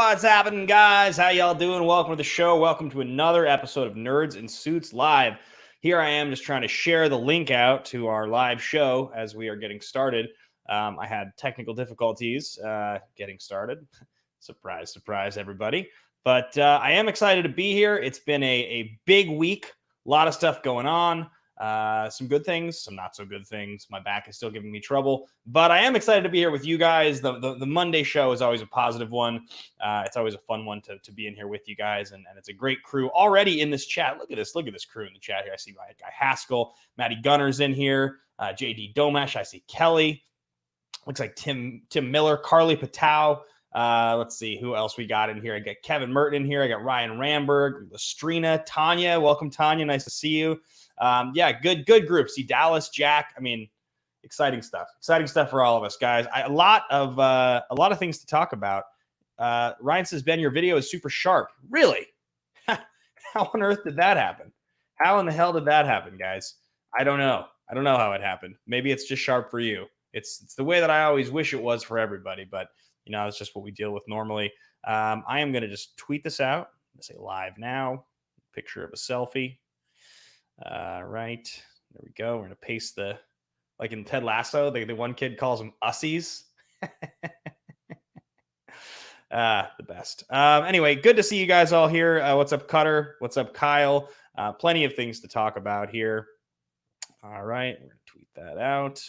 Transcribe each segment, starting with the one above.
What's happening, guys? How y'all doing? Welcome to the show. Welcome to another episode of Nerds in Suits Live. Here I am just trying to share the link out to our live show as we are getting started. I had technical difficulties getting started. Surprise, surprise, everybody. But I am excited to be here. It's been a big week. A lot of stuff going on. Some good things, some not so good things. My back is still giving me trouble, but I am excited to be here with you guys. The Monday show is always a positive one. It's always a fun one to be in here with you guys, and it's a great crew already in this chat. Look at this crew in the chat here. I see my guy Haskell, Matty Gunner's in here, JD Domesh. I see Kelly. Looks like Tim Miller, Carly Patow. Let's see who else we got in here. I got Kevin Merton in here. I got Ryan Ramberg, Lestrina, Tanya. Welcome, Tanya. Nice to see you. Good group. See Dallas, Jack. I mean, exciting stuff for all of us, guys. A lot of things to talk about. Ryan says, Ben, your video is super sharp. Really? How on earth did that happen? How in the hell did that happen, guys? I don't know how it happened. Maybe it's just sharp for you. It's the way that I always wish it was for everybody, but it's just what we deal with normally. I am going to just tweet this out. I'm going to say live now. Picture of a selfie. Right. There we go. We're going to paste like in Ted Lasso, the one kid calls them ussies. The best. Anyway, good to see you guys all here. What's up, Cutter? What's up, Kyle? Plenty of things to talk about here. All right. We're going to tweet that out.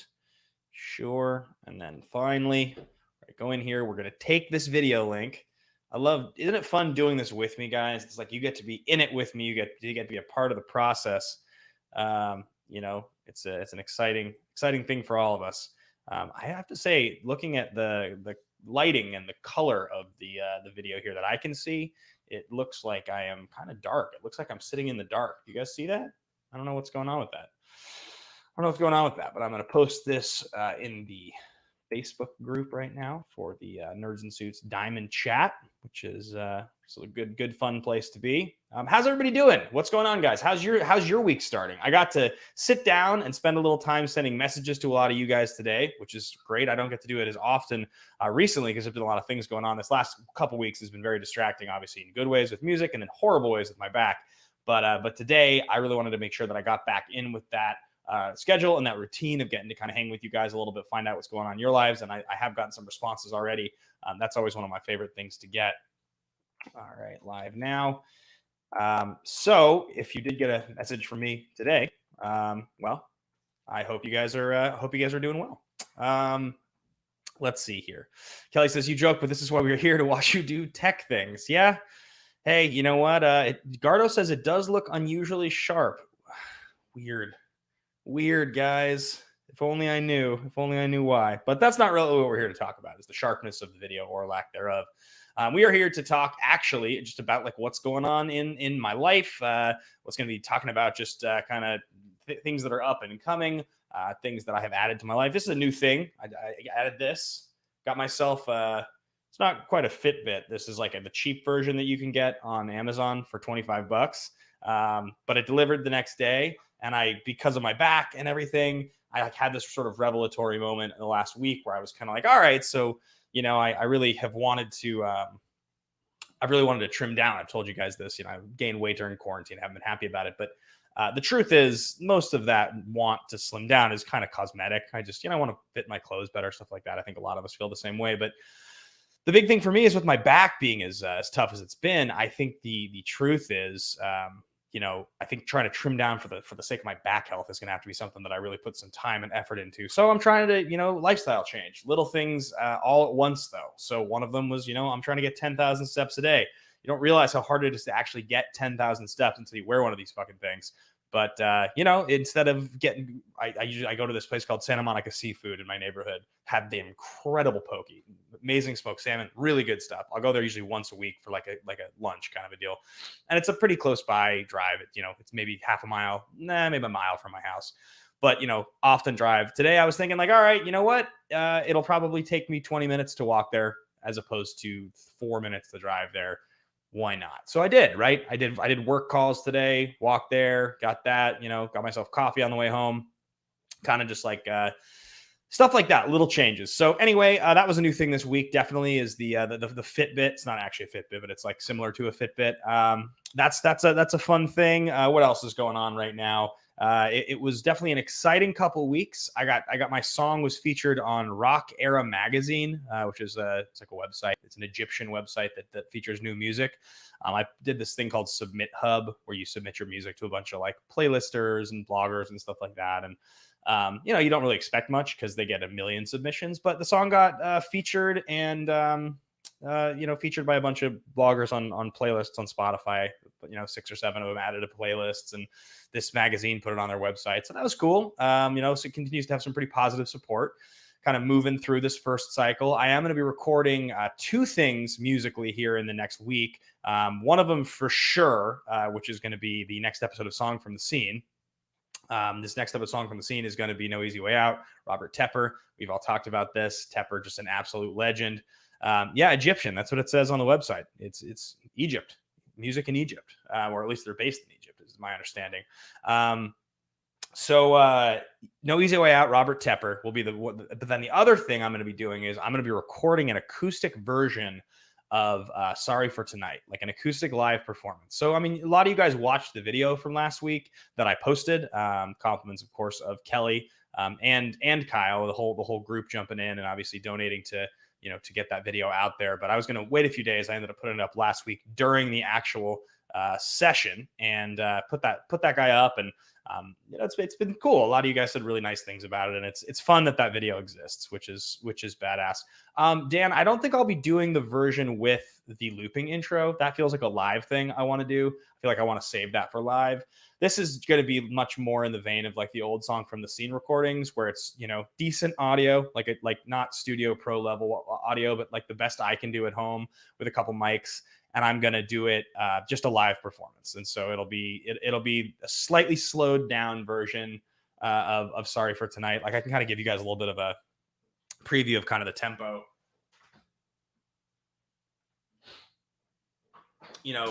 Sure. And then finally, go in here. We're going to take this video link. Isn't it fun doing this with me, guys? It's like you get to be in it with me. You get to be a part of the process. It's an exciting thing for all of us. I have to say, looking at the lighting and the color of the video here that I can see, it looks like I am kind of dark. It looks like I'm sitting in the dark. You guys see that? I don't know what's going on with that. But I'm going to post this in the Facebook group right now for the Nerds in Suits Diamond Chat, which is a good fun place to be. How's everybody doing? What's going on, guys? How's your week starting? I got to sit down and spend a little time sending messages to a lot of you guys today, which is great. I don't get to do it as often recently because there's been a lot of things going on. This last couple weeks has been very distracting, obviously in good ways with music and in horrible ways with my back. But today I really wanted to make sure that I got back in with that schedule and that routine of getting to kind of hang with you guys a little bit, find out what's going on in your lives. And I have gotten some responses already. That's always one of my favorite things to get. All right, live now. So if you did get a message from me today, well, I hope you guys are doing well. Let's see here. Kelly says, you joke, but this is why we're here, to watch you do tech things. Yeah. Hey, you know what? Gardo says it does look unusually sharp. Weird, guys. If only I knew why. But that's not really what we're here to talk about, is the sharpness of the video or lack thereof. We are here to talk actually just about like what's going on in my life. What's going to be talking about just kind of things that are up and coming, things that I have added to my life. This is a new thing. I added this. Got myself it's not quite a Fitbit. This is like the cheap version that you can get on Amazon for $25. But it delivered the next day. And because of my back and everything, I had this sort of revelatory moment in the last week where I was kind of like, all right, so, I really have wanted to, trim down. I've told you guys this, I gained weight during quarantine. I haven't been happy about it. But the truth is most of that want to slim down is kind of cosmetic. I just, I want to fit my clothes better, stuff like that. I think a lot of us feel the same way. But the big thing for me is with my back being as tough as it's been, I think the truth is, I think trying to trim down for the sake of my back health is going to have to be something that I really put some time and effort into. So I'm trying to, lifestyle change, little things all at once, though. So one of them was, I'm trying to get 10,000 steps a day. You don't realize how hard it is to actually get 10,000 steps until you wear one of these fucking things. But, instead of I go to this place called Santa Monica Seafood in my neighborhood, have the incredible poke, amazing smoked salmon, really good stuff. I'll go there usually once a week for like a lunch kind of a deal. And it's a pretty close by drive. It's maybe half a mile, maybe a mile from my house. But, often drive. Today I was thinking like, all right, you know what? It'll probably take me 20 minutes to walk there as opposed to 4 minutes to drive there. Why not? So I did, right? I did work calls today, walked there, got that, got myself coffee on the way home, kind of just like stuff like that, little changes. So anyway, that was a new thing this week. Definitely is the Fitbit. It's not actually a Fitbit, but it's like similar to a Fitbit. That's a fun thing. What else is going on right now? It was definitely an exciting couple weeks. I got my song was featured on Rock Era magazine, which is it's like a website. It's an Egyptian website that features new music. I did this thing called Submit Hub, where you submit your music to a bunch of like playlisters and bloggers and stuff like that. And you don't really expect much because they get a million submissions, but the song got featured and featured by a bunch of bloggers on playlists on Spotify. 6 or 7 of them added to playlists, and this magazine put it on their website. So that was cool. So it continues to have some pretty positive support. Kind of moving through this first cycle. I am going to be recording 2 things musically here in the next week. One of them for sure, which is going to be the next episode of Song from the Scene. This next episode of Song from the Scene is going to be No Easy Way Out. Robert Tepper. We've all talked about this. Tepper, just an absolute legend. Egyptian. That's what it says on the website. It's Egypt. Music in Egypt, or at least they're based in Egypt, is my understanding. So No Easy Way Out, Robert Tepper will be but then the other thing I'm going to be doing is I'm going to be recording an acoustic version of Sorry for Tonight, like an acoustic live performance. So, I mean, a lot of you guys watched the video from last week that I posted. Compliments, of course, of Kelly and Kyle, the whole group jumping in and obviously donating to get that video out there. But I was going to wait a few days. I ended up putting it up last week during the actual session and put that guy up. And it's been cool. A lot of you guys said really nice things about it, and it's fun that video exists, which is badass. Dan, I don't think I'll be doing the version with the looping intro. That feels like a live thing I want to do. I feel like I want to save that for live. This is going to be much more in the vein of like the old Song from the Scene recordings, where it's decent audio, like not studio pro level audio, but like the best I can do at home with a couple mics. And I'm going to do it just a live performance. And so it'll be a slightly slowed down version of Sorry for Tonight. Like I can kind of give you guys a little bit of a preview of kind of the tempo.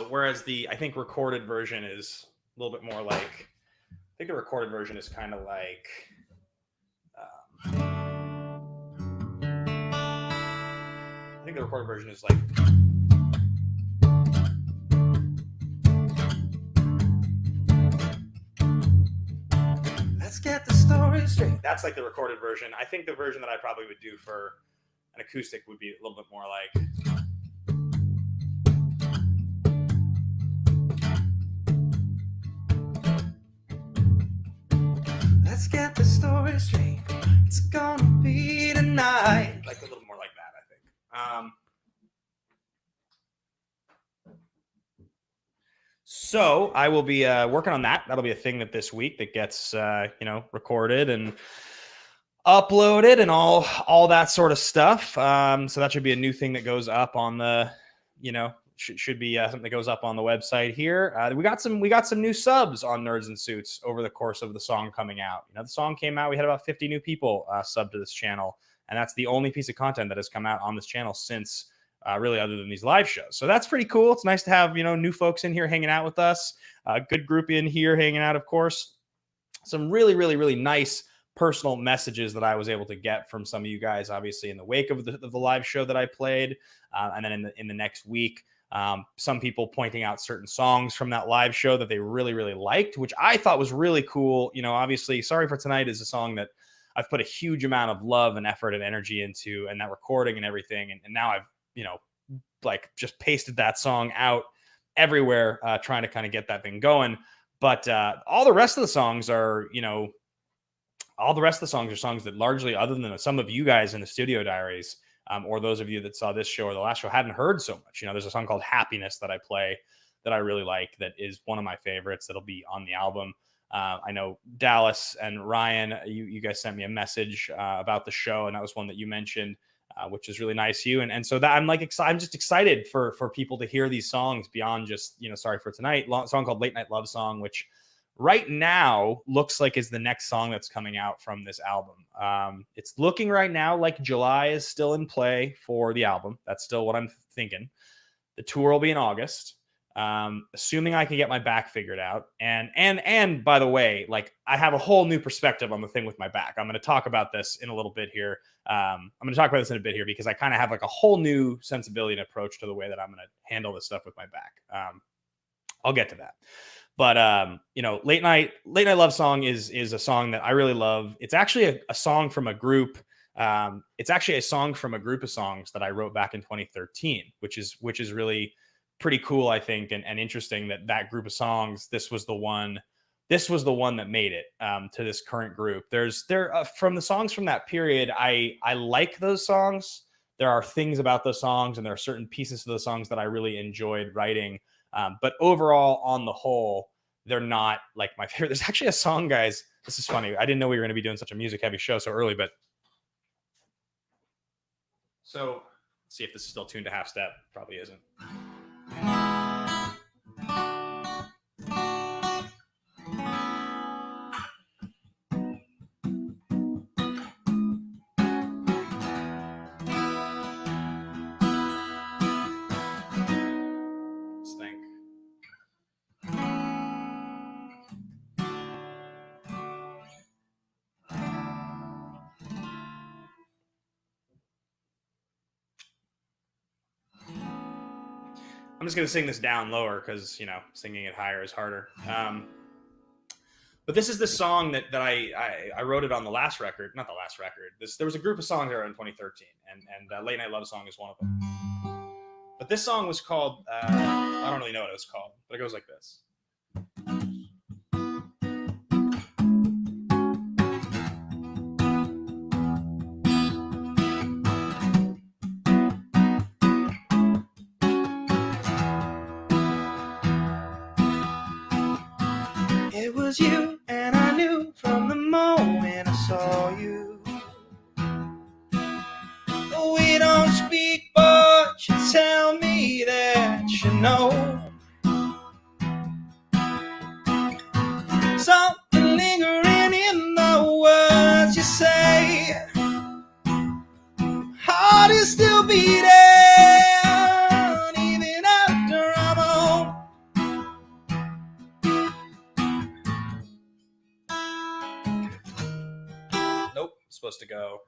Whereas I think recorded version is a little bit more like, I think the recorded version is kind of like, I think the recorded version is like, let's get the story straight. That's like the recorded version. I think the version that I probably would do for an acoustic would be a little bit more like, let's get the story straight. It's gonna be tonight. Like a little more like that, I think. So I will be working on that. That'll be a thing that this week that gets recorded and uploaded and all that sort of stuff. So that should be a new thing that goes up on the should be something that goes up on the website here. We got some new subs on Nerds and Suits over the course of the song coming out. The song came out. We had about 50 new people sub to this channel, and that's the only piece of content that has come out on this channel since. Really, other than these live shows. So that's pretty cool. It's nice to have, new folks in here hanging out with us. A good group in here hanging out, of course. Some really, really, really nice personal messages that I was able to get from some of you guys, obviously, in the wake of the live show that I played. And then in the next week, some people pointing out certain songs from that live show that they really, really liked, which I thought was really cool. Obviously, Sorry for Tonight is a song that I've put a huge amount of love and effort and energy into, and that recording and everything. And now I've like just pasted that song out everywhere, trying to kind of get that thing going. But all the rest of the songs are, songs that largely, other than some of you guys in the studio diaries, or those of you that saw this show or the last show, hadn't heard so much. There's a song called Happiness that I play that I really like, that is one of my favorites, that'll be on the album. I know Dallas and Ryan, you guys sent me a message about the show, and that was one that you mentioned. Which is really nice of you. And so that I'm just excited for people to hear these songs beyond just, Sorry for Tonight. Song called Late Night Love Song, which right now looks like is the next song that's coming out from this album. It's looking right now like July is still in play for the album. That's still what I'm thinking. The tour will be in August. assuming I can get my back figured out. And by the way, like I have a whole new perspective on the thing with my back. I'm going to talk about this in a little bit here. I'm going to talk about this in a bit here because I kind of have like a whole new sensibility and approach to the way that I'm going to handle this stuff with my back. I'll get to that. But Late Night Love Song is a song that I really love. It's actually a song from a group. It's actually a song from a group of songs that I wrote back in 2013, which is really pretty cool, I think, and interesting that group of songs. This was the one that made it to this current group. From the songs from that period, I like those songs. There are things about those songs, and there are certain pieces of those songs that I really enjoyed writing. But overall, on the whole, they're not like my favorite. There's actually a song, guys. This is funny. I didn't know we were going to be doing such a music-heavy show so early, but so let's see if this is still tuned to half step. Probably isn't. Let's think. I'm just going to sing this down lower because, singing it higher is harder. But this is the song that I wrote it on the last record. Not the last record. There was a group of songs there in 2013, and Late Night Love Song is one of them. But this song was called, I don't really know what it was called, but it goes like this. It was you, and I knew from the moment I saw you. We don't speak, but you tell me that you know. Something lingering in the words you say. Heart is still beating, even after I'm home. Nope, supposed to go.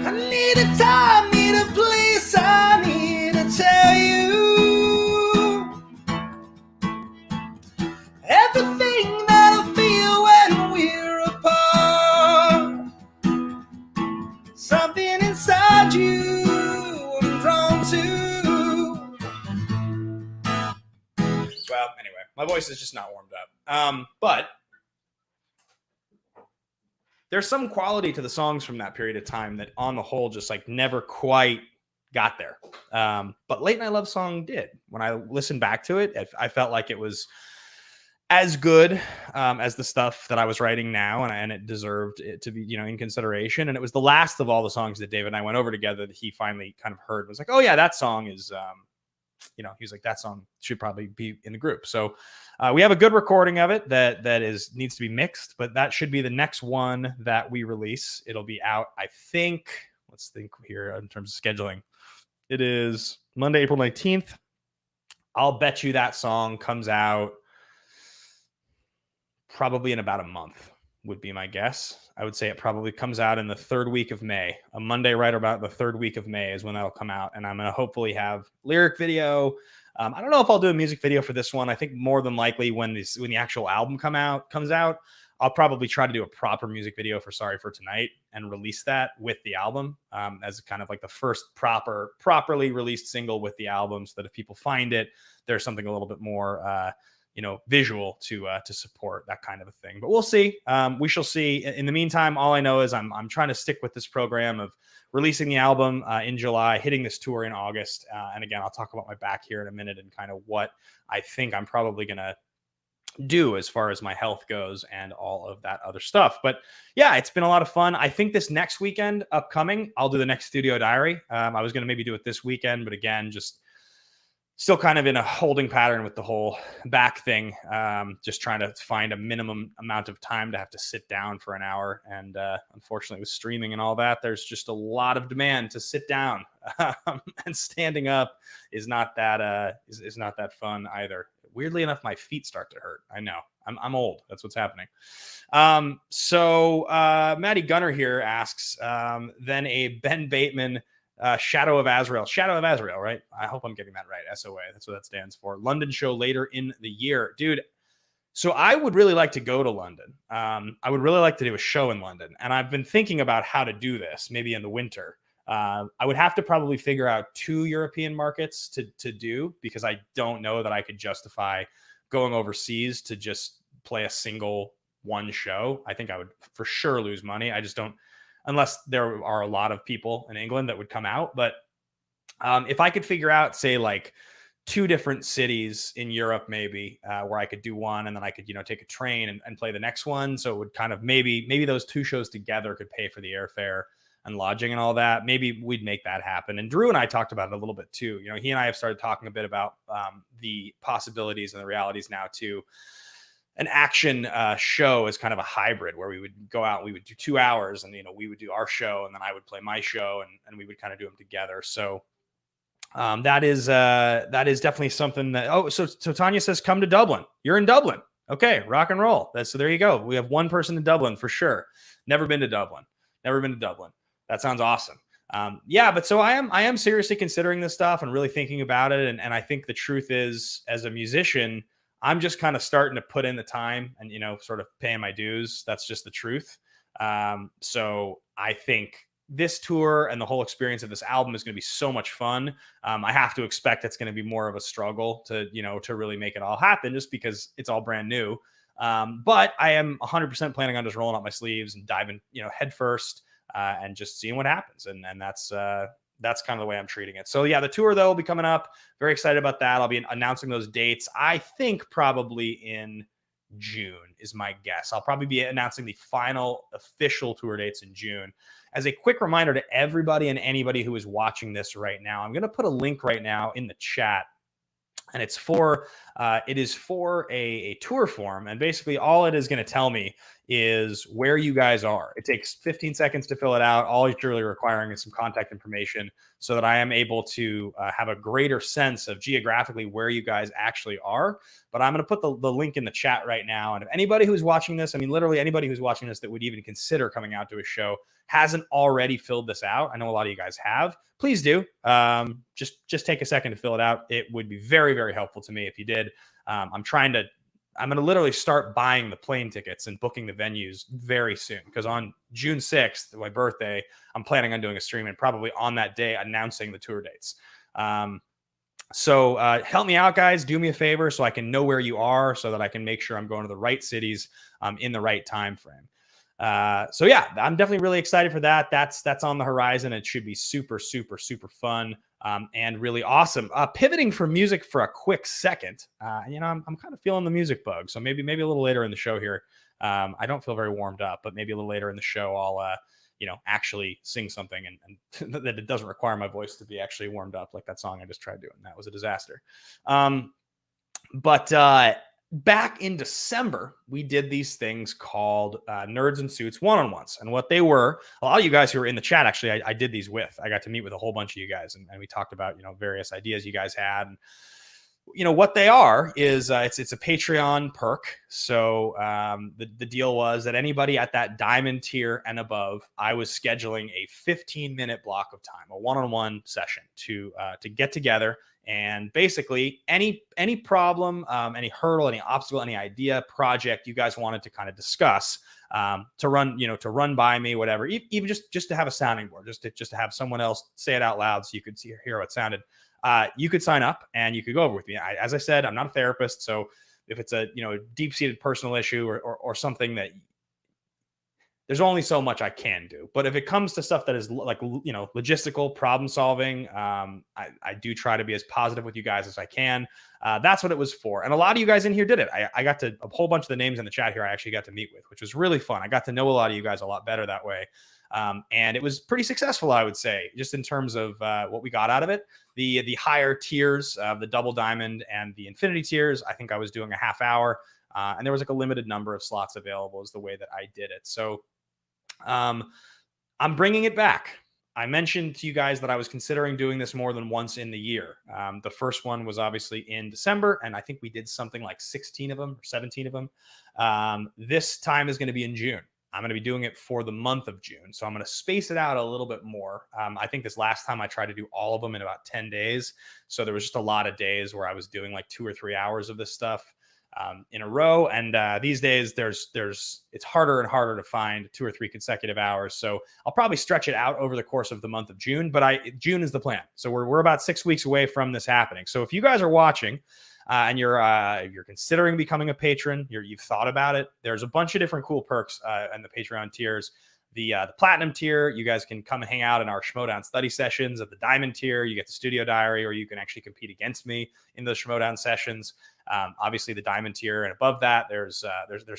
I need a time, need a place, I need to tell you everything that I feel when we're apart. Something inside you I'm drawn to. Well, anyway, my voice is just not warmed up. But there's some quality to the songs from that period of time that on the whole just like never quite got there. But Late Night Love Song did. When I listened back to it, I felt like it was as good as the stuff that I was writing now, and it deserved it to be, in consideration. And it was the last of all the songs that David and I went over together that he finally kind of heard. Was like, oh yeah, that song is, he was like, that song should probably be in the group. So we have a good recording of it that needs to be mixed, but that should be the next one that we release. It'll be out, I think. Let's think here in terms of scheduling. It is Monday, April 19th. I'll bet you that song comes out probably in about a month, would be my guess. I would say it probably comes out in the third week of May. A Monday right about the third week of May is when that'll come out. And I'm going to hopefully have lyric video. I don't know if I'll do a music video for this one. I think more than likely when the actual album comes out, I'll probably try to do a proper music video for Sorry for Tonight and release that with the album as kind of like the first properly released single with the album, so that if people find it, there's something a little bit more visual to support that kind of a thing. But we'll see. We shall see. In the meantime, all I know is I'm trying to stick with this program of releasing the album in July, hitting this tour in August. And again, I'll talk about my back here in a minute and kind of what I think I'm probably going to do as far as my health goes and all of that other stuff. But yeah, it's been a lot of fun. I think this next weekend upcoming, I'll do the next studio diary. I was going to maybe do it this weekend, but again, just still kind of in a holding pattern with the whole back thing. Just trying to find a minimum amount of time to have to sit down for an hour. And unfortunately, with streaming and all that, there's just a lot of demand to sit down. And standing up is not that is not that fun either. Weirdly enough, my feet start to hurt. I know. I'm old. That's what's happening. So Maddie Gunner here asks, then a Ben Bateman Shadow of Azrael, right? I hope I'm getting that right. SOA, that's what that stands for. London show later in the year, dude. So I would really like to go to London. I would really like to do a show in London, and I've been thinking about how to do this, maybe in the winter. I would have to probably figure out 2 European markets to do, because I don't know that I could justify going overseas to just play a single one show. I think I would for sure lose money. I just don't, unless there are a lot of people in England that would come out. But if I could figure out, say, like 2 different cities in Europe, maybe where I could do one, and then I could, take a train and play the next one. So it would kind of maybe those 2 shows together could pay for the airfare and lodging and all that. Maybe we'd make that happen. And Drew and I talked about it a little bit too. He and I have started talking a bit about the possibilities and the realities now too. An action show is kind of a hybrid where we would go out, we would do 2 hours, and we would do our show, and then I would play my show, and we would kind of do them together. So that is definitely something that. So Tanya says, come to Dublin. You're in Dublin. Okay, rock and roll. So there you go. We have one person in Dublin for sure. Never been to Dublin. That sounds awesome. Yeah, but so I am seriously considering this stuff and really thinking about it. And I think the truth is, as a musician, I'm just kind of starting to put in the time and, sort of paying my dues. That's just the truth. So I think this tour and the whole experience of this album is going to be so much fun. I have to expect it's going to be more of a struggle to really make it all happen, just because it's all brand new. But I am 100% planning on just rolling up my sleeves and diving, head first, and just seeing what happens. And that's kind of the way I'm treating it. So yeah, the tour though will be coming up. Very excited about that. I'll be announcing those dates. I think probably in June is my guess. I'll probably be announcing the final official tour dates in June. As a quick reminder to everybody and anybody who is watching this right now, I'm going to put a link right now in the chat. And it is for a tour form. And basically all it is going to tell me is where you guys are. It takes 15 seconds to fill it out. All it's really requiring is some contact information so that I am able to have a greater sense of geographically where you guys actually are. But I'm going to put the link in the chat right now. And if anybody who's watching this, literally anybody who's watching this that would even consider coming out to a show hasn't already filled this out, I know a lot of you guys have, please do. Just take a second to fill it out. It would be very, very helpful to me if you did. I'm going to literally start buying the plane tickets and booking the venues very soon, because on June 6th, my birthday, I'm planning on doing a stream, and probably on that day announcing the tour dates. So help me out, guys. Do me a favor so I can know where you are, so that I can make sure I'm going to the right cities in the right time frame. So yeah, I'm definitely really excited for that. That's on the horizon. It should be super, super, super fun. And really awesome. Pivoting from music for a quick second. I'm kind of feeling the music bug. So maybe a little later in the show here. I don't feel very warmed up, but maybe a little later in the show, I'll, actually sing something and that it doesn't require my voice to be actually warmed up, like that song I just tried doing. That was a disaster. But back in December, we did these things called Nerds and Suits one-on-ones. And what they were, a lot of you guys who were in the chat, actually, I did these with. I got to meet with a whole bunch of you guys, and we talked about, various ideas you guys had. And, what they are is it's a Patreon perk. So the deal was that anybody at that diamond tier and above, I was scheduling a 15-minute block of time, a one-on-one session to get together. And basically any problem, any hurdle, any obstacle, any idea, project you guys wanted to kind of discuss, to run by me, whatever, even just to have a sounding board, just to have someone else say it out loud so you could hear how it sounded. You could sign up and you could go over with me. As I said, I'm not a therapist. So if it's a, deep-seated personal issue or something that there's only so much I can do. But if it comes to stuff that is like, logistical problem solving, I do try to be as positive with you guys as I can. That's what it was for. And a lot of you guys in here did it. I got to, a whole bunch of the names in the chat here I actually got to meet with, which was really fun. I got to know a lot of you guys a lot better that way. And it was pretty successful, I would say, just in terms of what we got out of it. The higher tiers of the double diamond and the infinity tiers, I think I was doing a half hour. And there was like a limited number of slots available is the way that I did it. So I'm bringing it back. I mentioned to you guys that I was considering doing this more than once in the year. The first one was obviously in December, and I think we did something like 16 of them or 17 of them. This time is going to be in June. I'm going to be doing it for the month of June. So I'm going to space it out a little bit more. I think this last time I tried to do all of them in about 10 days. So there was just a lot of days where I was doing like 2 or 3 hours of this stuff in a row. And these days it's harder and harder to find 2 or 3 consecutive hours. So I'll probably stretch it out over the course of the month of June, but June is the plan. So we're about 6 weeks away from this happening. So if you guys are watching and you're considering becoming a patron, you've thought about it, there's a bunch of different cool perks in the Patreon tiers. The platinum tier, you guys can come and hang out in our Schmodown study sessions. At the diamond tier, you get the studio diary, or you can actually compete against me in those Schmodown sessions. Obviously, the diamond tier and above that, there's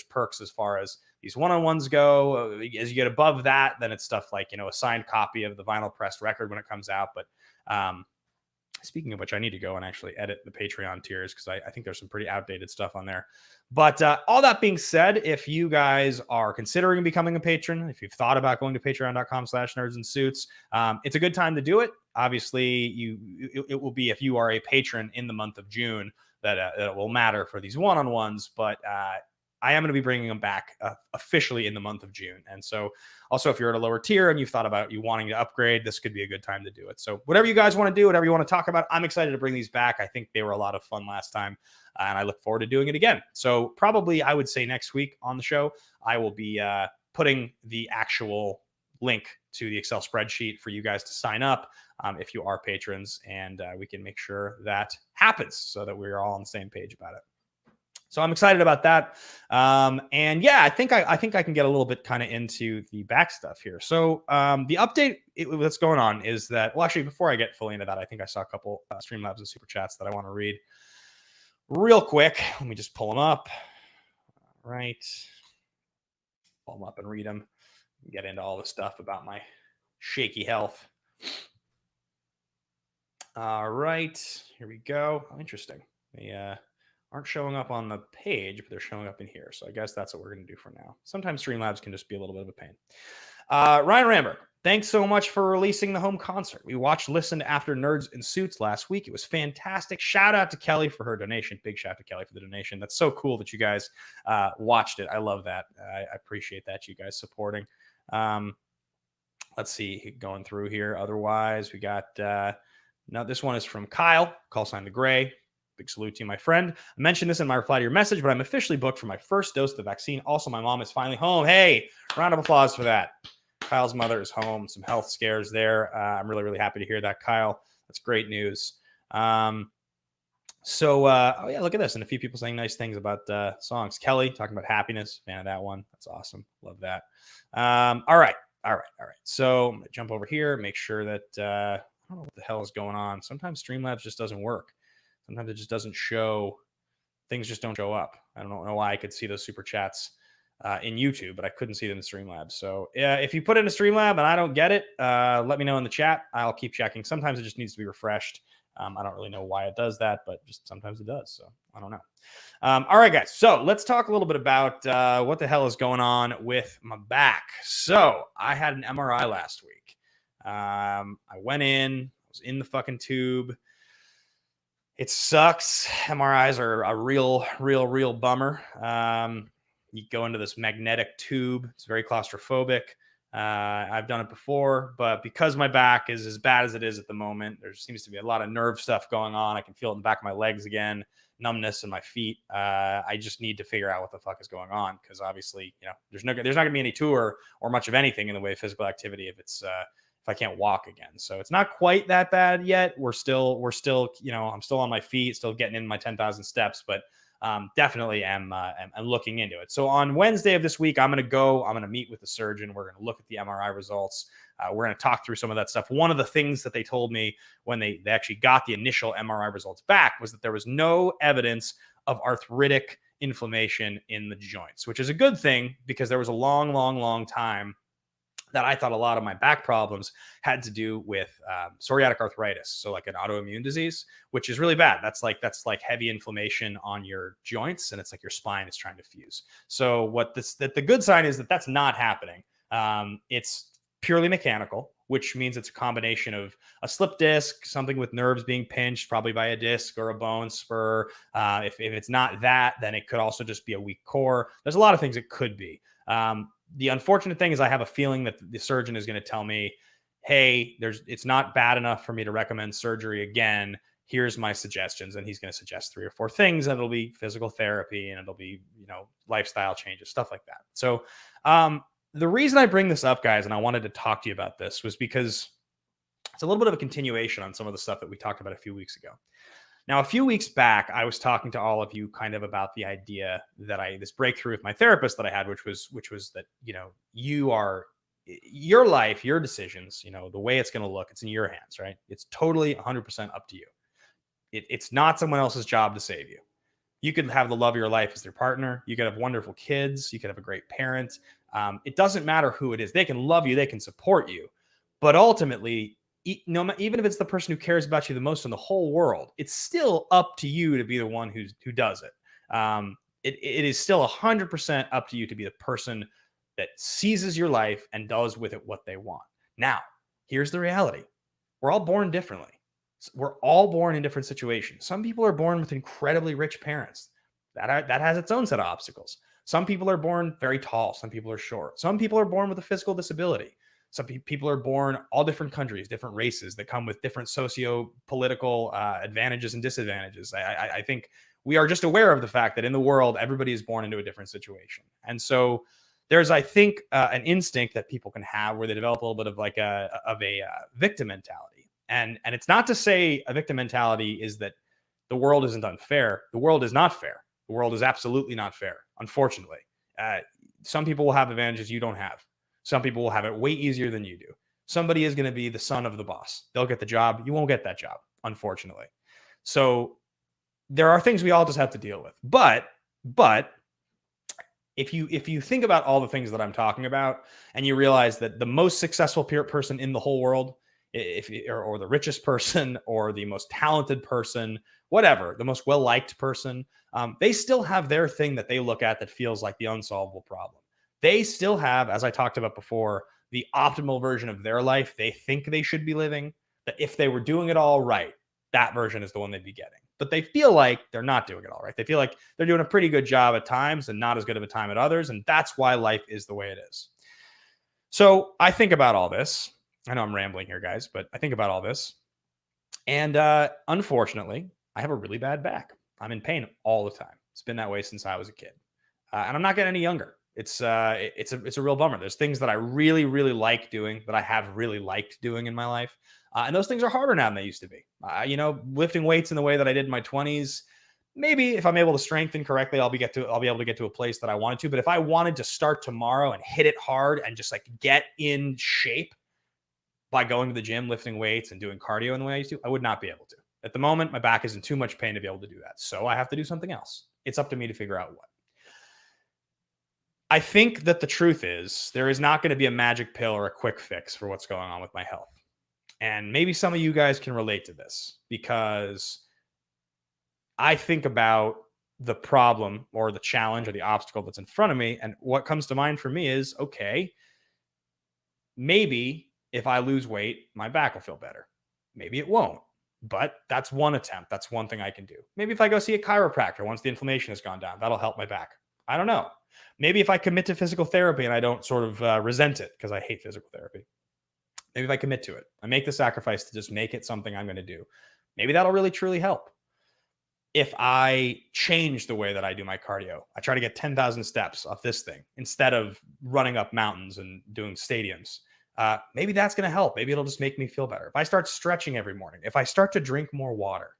perks as far as these one-on-ones go. As you get above that, then it's stuff like a signed copy of the vinyl pressed record when it comes out. But speaking of which, I need to go and actually edit the Patreon tiers because I think there's some pretty outdated stuff on there. But all that being said, if you guys are considering becoming a patron, if you've thought about going to patreon.com/nerdsandsuits, it's a good time to do it. Obviously, it will be if you are a patron in the month of June that it will matter for these one-on-ones. But I am going to be bringing them back officially in the month of June. And so also, if you're at a lower tier and you've thought about you wanting to upgrade, this could be a good time to do it. So whatever you guys want to do, whatever you want to talk about, I'm excited to bring these back. I think they were a lot of fun last time, and I look forward to doing it again. So probably I would say next week on the show, I will be putting the actual link to the Excel spreadsheet for you guys to sign up if you are patrons, and we can make sure that happens so that we're all on the same page about it. So I'm excited about that. And yeah, I think I can get a little bit kind of into the back stuff here. So the update that's going on is that, well, actually, before I get fully into that, I think I saw a couple Streamlabs and Super Chats that I want to read real quick. Let me just pull them up. All right. Pull them up and read them. Get into all the stuff about my shaky health. All right. Here we go. Oh, interesting. They aren't showing up on the page, but they're showing up in here. So I guess that's what we're going to do for now. Sometimes Streamlabs can just be a little bit of a pain. Ryan Ramber, thanks so much for releasing the home concert. We watched, listened after Nerds in Suits last week. It was fantastic. Shout out to Kelly for her donation. Big shout out to Kelly for the donation. That's so cool that you guys watched it. I love that. I appreciate that, you guys supporting. Let's see, going through here. Otherwise, we got, now this one is from Kyle, call sign the Gray. Big salute to you, my friend. I mentioned this in my reply to your message, but I'm officially booked for my first dose of the vaccine. Also, my mom is finally home. Hey, round of applause for that. Kyle's mother is home. Some health scares there. I'm really, really happy to hear that, Kyle. That's great news. Oh yeah, look at this. And a few people saying nice things about songs. Kelly talking about happiness. Fan of that one. That's awesome. Love that. All right. So I'm going to jump over here, make sure that I don't know what the hell is going on. Sometimes Streamlabs just doesn't work. Sometimes it just doesn't show. Things just don't show up. I don't know why I could see those super chats in YouTube, but I couldn't see them in Streamlabs. So if you put it in a Streamlab and I don't get it, let me know in the chat. I'll keep checking. Sometimes it just needs to be refreshed. I don't really know why it does that, but just sometimes it does. So I don't know. All right, guys. So let's talk a little bit about what the hell is going on with my back. So I had an MRI last week. I went in, I was in the fucking tube. It sucks. MRIs are a real bummer. You go into this magnetic tube. It's very claustrophobic. I've done it before, but because my back is as bad as it is at the moment, there seems to be a lot of nerve stuff going on. I can feel it in the back of my legs again, numbness in my feet. I just need to figure out what the fuck is going on, because obviously, there's not going to be any tour or much of anything in the way of physical activity if I can't walk again. So it's not quite that bad yet. We're still, I'm still on my feet, still getting in my 10,000 steps, but definitely am looking into it. So on Wednesday of this week, I'm going to meet with the surgeon. We're going to look at the MRI results. We're going to talk through some of that stuff. One of the things that they told me when they actually got the initial MRI results back was that there was no evidence of arthritic inflammation in the joints, which is a good thing because there was a long time that I thought a lot of my back problems had to do with psoriatic arthritis. So like an autoimmune disease, which is really bad. That's like heavy inflammation on your joints. And it's like your spine is trying to fuse. So the good sign is that that's not happening. It's purely mechanical, which means it's a combination of a slip disc, something with nerves being pinched, probably by a disc or a bone spur. If it's not that, then it could also just be a weak core. There's a lot of things it could be. The unfortunate thing is I have a feeling that the surgeon is going to tell me, hey, it's not bad enough for me to recommend surgery again. Here's my suggestions. And he's going to suggest 3 or 4 things, and it'll be physical therapy and it'll be, lifestyle changes, stuff like that. So, the reason I bring this up, guys, and I wanted to talk to you about this was because it's a little bit of a continuation on some of the stuff that we talked about a few weeks ago. Now, a few weeks back, I was talking to all of you kind of about the idea that this breakthrough with my therapist that I had, which was that, your life, your decisions, the way it's going to look, it's in your hands, right? It's totally 100% up to you. It's not someone else's job to save you. You could have the love of your life as their partner. You could have wonderful kids. You could have a great parent. It doesn't matter who it is. They can love you. They can support you. But ultimately, even if it's the person who cares about you the most in the whole world, it's still up to you to be the one who does it. It is still 100% up to you to be the person that seizes your life and does with it what they want. Now, here's the reality. We're all born differently. We're all born in different situations. Some people are born with incredibly rich parents. That has its own set of obstacles. Some people are born very tall. Some people are short. Some people are born with a physical disability. Some people are born all different countries, different races that come with different socio-political advantages and disadvantages. I think we are just aware of the fact that in the world, everybody is born into a different situation. And so there's, I think, an instinct that people can have where they develop a little bit of like a victim mentality. And it's not to say a victim mentality is that the world isn't unfair. The world is not fair. The world is absolutely not fair, unfortunately. Some people will have advantages you don't have. Some people will have it way easier than you do. Somebody is going to be the son of the boss. They'll get the job. You won't get that job, unfortunately. So there are things we all just have to deal with. But if you think about all the things that I'm talking about and you realize that the most successful person in the whole world, or the richest person or the most talented person, whatever, the most well-liked person, they still have their thing that they look at that feels like the unsolvable problem. They still have, as I talked about before, the optimal version of their life they think they should be living, that if they were doing it all right, that version is the one they'd be getting. But they feel like they're not doing it all right. They feel like they're doing a pretty good job at times and not as good of a time at others. And that's why life is the way it is. So I think about all this. I know I'm rambling here, guys, but I think about all this. And unfortunately, I have a really bad back. I'm in pain all the time. It's been that way since I was a kid. And I'm not getting any younger. It's a real bummer. There's things that I really, really like doing that I have really liked doing in my life. And those things are harder now than they used to be. Lifting weights in the way that I did in my 20s, maybe if I'm able to strengthen correctly, I'll be able to get to a place that I wanted to. But if I wanted to start tomorrow and hit it hard and just like get in shape by going to the gym, lifting weights and doing cardio in the way I used to, I would not be able to. At the moment, my back is in too much pain to be able to do that. So I have to do something else. It's up to me to figure out what. I think that the truth is there is not going to be a magic pill or a quick fix for what's going on with my health. And maybe some of you guys can relate to this because I think about the problem or the challenge or the obstacle that's in front of me. And what comes to mind for me is, okay, maybe if I lose weight, my back will feel better. Maybe it won't, but that's one attempt. That's one thing I can do. Maybe if I go see a chiropractor once the inflammation has gone down, that'll help my back. I don't know. Maybe if I commit to physical therapy and I don't sort of resent it because I hate physical therapy. Maybe if I commit to it, I make the sacrifice to just make it something I'm going to do. Maybe that'll really, truly help. If I change the way that I do my cardio, I try to get 10,000 steps off this thing instead of running up mountains and doing stadiums. Maybe that's going to help. Maybe it'll just make me feel better. If I start stretching every morning, if I start to drink more water,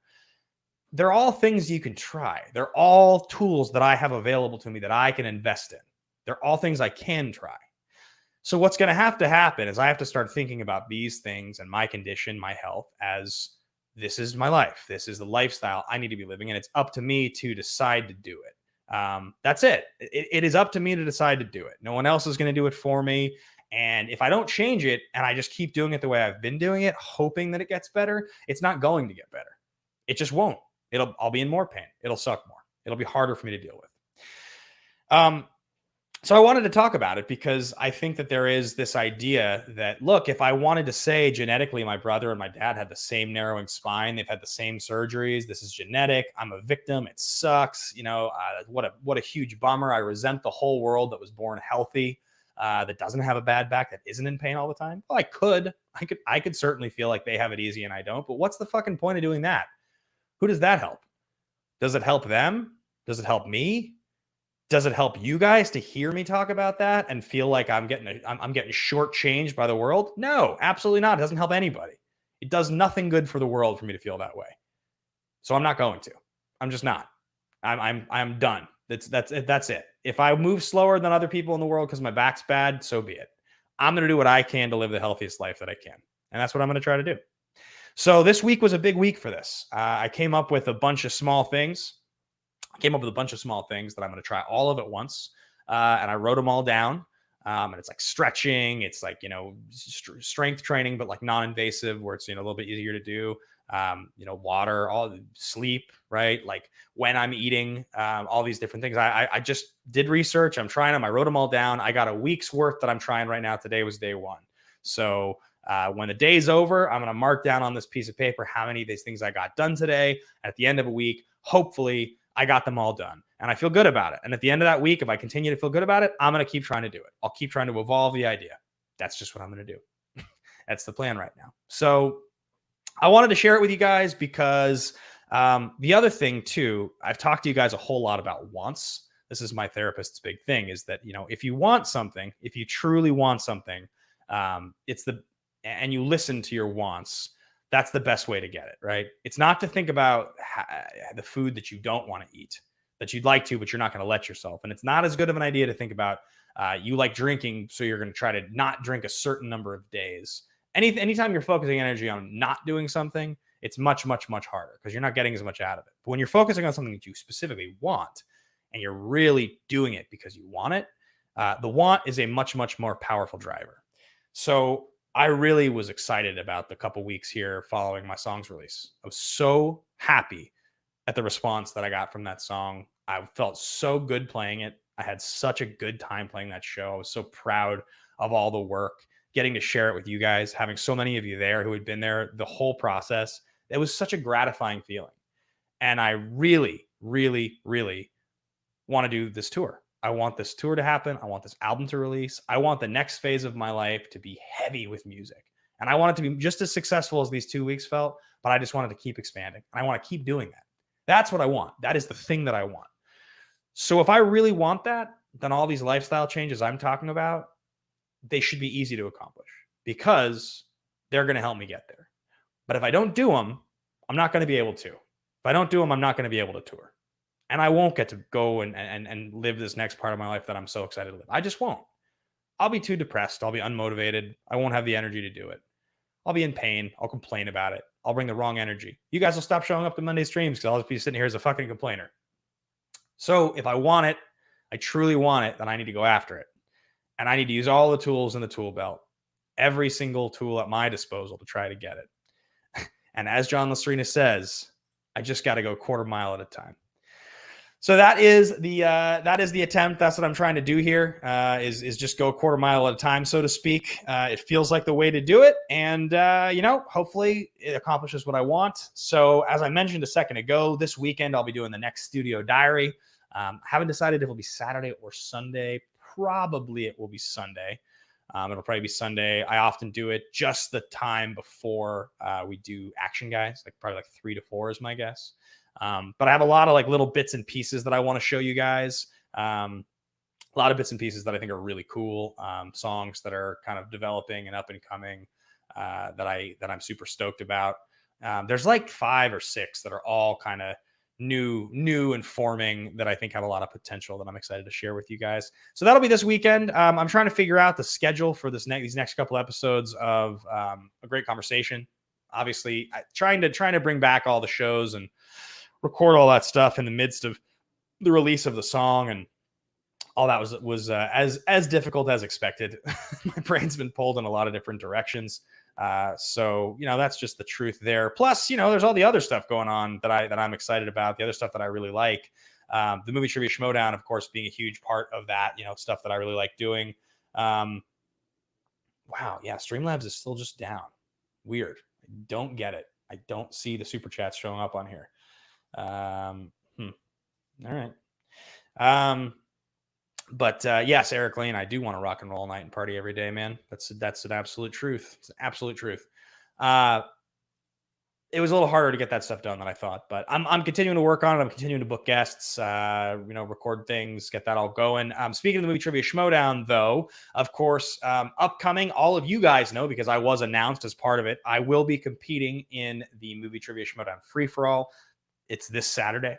they're all things you can try. They're all tools that I have available to me that I can invest in. They're all things I can try. So what's going to happen is I have to start thinking about these things and my condition, my health, as this is my life. This is the lifestyle I need to be living, and it's up to me to decide to do it. That's it. It is up to me to decide to do it. No one else is going to do it for me. And if I don't change it and I just keep doing it the way I've been doing it, hoping that it gets better, it's not going to get better. It just won't. I'll be in more pain. It'll suck more. It'll be harder for me to deal with. So I wanted to talk about it because I think that there is this idea that, look, if I wanted to say genetically my brother and my dad had the same narrowing spine, they've had the same surgeries, this is genetic, I'm a victim, it sucks, what a huge bummer. I resent the whole world that was born healthy, that doesn't have a bad back, that isn't in pain all the time. Well, I could certainly feel like they have it easy and I don't, but what's the fucking point of doing that? Who does that help? Does it help them? Does it help me? Does it help you guys to hear me talk about that and feel like I'm getting shortchanged by the world? No, absolutely not. It doesn't help anybody. It does nothing good for the world for me to feel that way. So I'm not going to. I'm just not. I'm done. That's it. If I move slower than other people in the world because my back's bad, so be it. I'm going to do what I can to live the healthiest life that I can, and that's what I'm going to try to do. So this week was a big week for this. I came up with a bunch of small things. that I'm going to try all of at once. And I wrote them all down. And it's like stretching. It's like, strength training, but like non-invasive where it's, a little bit easier to do. Water, all sleep, right? Like when I'm eating, all these different things. I just did research. I'm trying them. I wrote them all down. I got a week's worth that I'm trying right now. Today was day one. So when the day's over, I'm going to mark down on this piece of paper how many of these things I got done today. At the end of a week, hopefully I got them all done and I feel good about it. And at the end of that week, if I continue to feel good about it, I'm going to keep trying to do it. I'll keep trying to evolve the idea. That's just what I'm going to do. That's the plan right now. So I wanted to share it with you guys because the other thing too, I've talked to you guys a whole lot about wants. This is my therapist's big thing is that, if you want something, if you truly want something, and you listen to your wants, that's the best way to get it, right? It's not to think about the food that you don't want to eat, that you'd like to, but you're not going to let yourself. And it's not as good of an idea to think about you like drinking, so you're going to try to not drink a certain number of days. Anytime you're focusing energy on not doing something, it's much, much, much harder because you're not getting as much out of it. But when you're focusing on something that you specifically want and you're really doing it because you want it, the want is a much, much more powerful driver. So I really was excited about the couple weeks here following my song's release. I was so happy at the response that I got from that song. I felt so good playing it. I had such a good time playing that show. I was so proud of all the work, getting to share it with you guys, having so many of you there who had been there the whole process. It was such a gratifying feeling. And I really, really, really want to do this tour. I want this tour to happen. I want this album to release. I want the next phase of my life to be heavy with music. And I want it to be just as successful as these 2 weeks felt, but I just wanted to keep expanding. And I want to keep doing that. That's what I want. That is the thing that I want. So if I really want that, then all these lifestyle changes I'm talking about, they should be easy to accomplish because they're going to help me get there. But if I don't do them, I'm not going to be able to. If I don't do them, I'm not going to be able to tour. And I won't get to go and live this next part of my life that I'm so excited to live. I just won't. I'll be too depressed. I'll be unmotivated. I won't have the energy to do it. I'll be in pain. I'll complain about it. I'll bring the wrong energy. You guys will stop showing up to Monday streams because I'll just be sitting here as a fucking complainer. So if I want it, I truly want it, then I need to go after it. And I need to use all the tools in the tool belt, every single tool at my disposal to try to get it. And as John Lastrina says, I just got to go quarter mile at a time. So that is the attempt. That's what I'm trying to do here. Is just go a quarter mile at a time, so to speak. It feels like the way to do it, and hopefully it accomplishes what I want. So as I mentioned a second ago, this weekend I'll be doing the next studio diary. Haven't decided if it'll be Saturday or Sunday. Probably it will be Sunday. It'll probably be Sunday. I often do it just the time before we do Action Guys, probably 3 to 4 is my guess. But I have a lot of little bits and pieces that I want to show you guys. A lot of bits and pieces that I think are really cool. Songs that are kind of developing and up and coming that I'm super stoked about. There's like 5 or 6 that are all kind of new and forming that I think have a lot of potential that I'm excited to share with you guys. So that'll be this weekend. I'm trying to figure out the schedule for these next couple episodes of A Great Conversation. Obviously, trying to bring back all the shows and record all that stuff in the midst of the release of the song, and all that was as difficult as expected. My brain's been pulled in a lot of different directions. So that's just the truth there. Plus, there's all the other stuff going on that I'm excited about. The other stuff that I really like. The movie trivia Schmodown, of course, being a huge part of that. Stuff that I really like doing. Wow, yeah, Streamlabs is still just down. Weird. I don't get it. I don't see the super chats showing up on here. All right. But yes, Eric Lane, I do want to rock and roll all night and party every day, man. That's an absolute truth. It's an absolute truth. It was a little harder to get that stuff done than I thought, but I'm continuing to work on it. I'm continuing to book guests, record things, get that all going. Speaking of the movie trivia Schmodown, though, of course, upcoming, all of you guys know because I was announced as part of it. I will be competing in the movie trivia Schmodown free for all. It's this Saturday.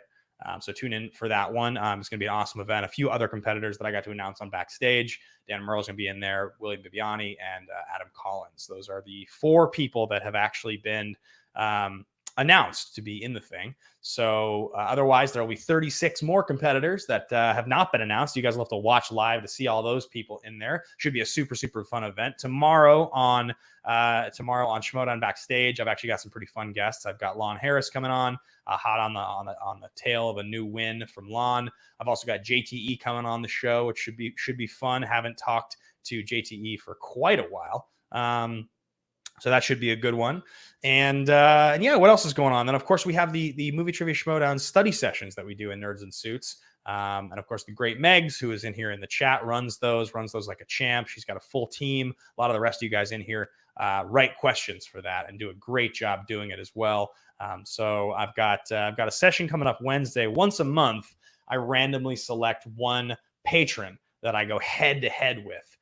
So tune in for that one. It's going to be an awesome event. A few other competitors that I got to announce on backstage. Dan Merle's going to be in there, William Bibiani, and Adam Collins. Those are the 4 people that have actually been announced to be in the thing. So otherwise, there will be 36 more competitors that have not been announced. You guys will have to watch live to see all those people in there. Should be a super, super fun event. Tomorrow on Schmodown Backstage, I've actually got some pretty fun guests. I've got Lon Harris coming on, hot on the tail of a new win from Lon. I've also got JTE coming on the show, which should be fun. Haven't talked to JTE for quite a while. So that should be a good one. And yeah, what else is going on? Then, of course, we have the movie trivia Schmodown study sessions that we do in Nerds and Suits. And of course, the great Megs, who is in here in the chat, runs those like a champ. She's got a full team. A lot of the rest of you guys in here write questions for that and do a great job doing it as well. So I've got a session coming up Wednesday. Once a month, I randomly select one patron that I go head to head with.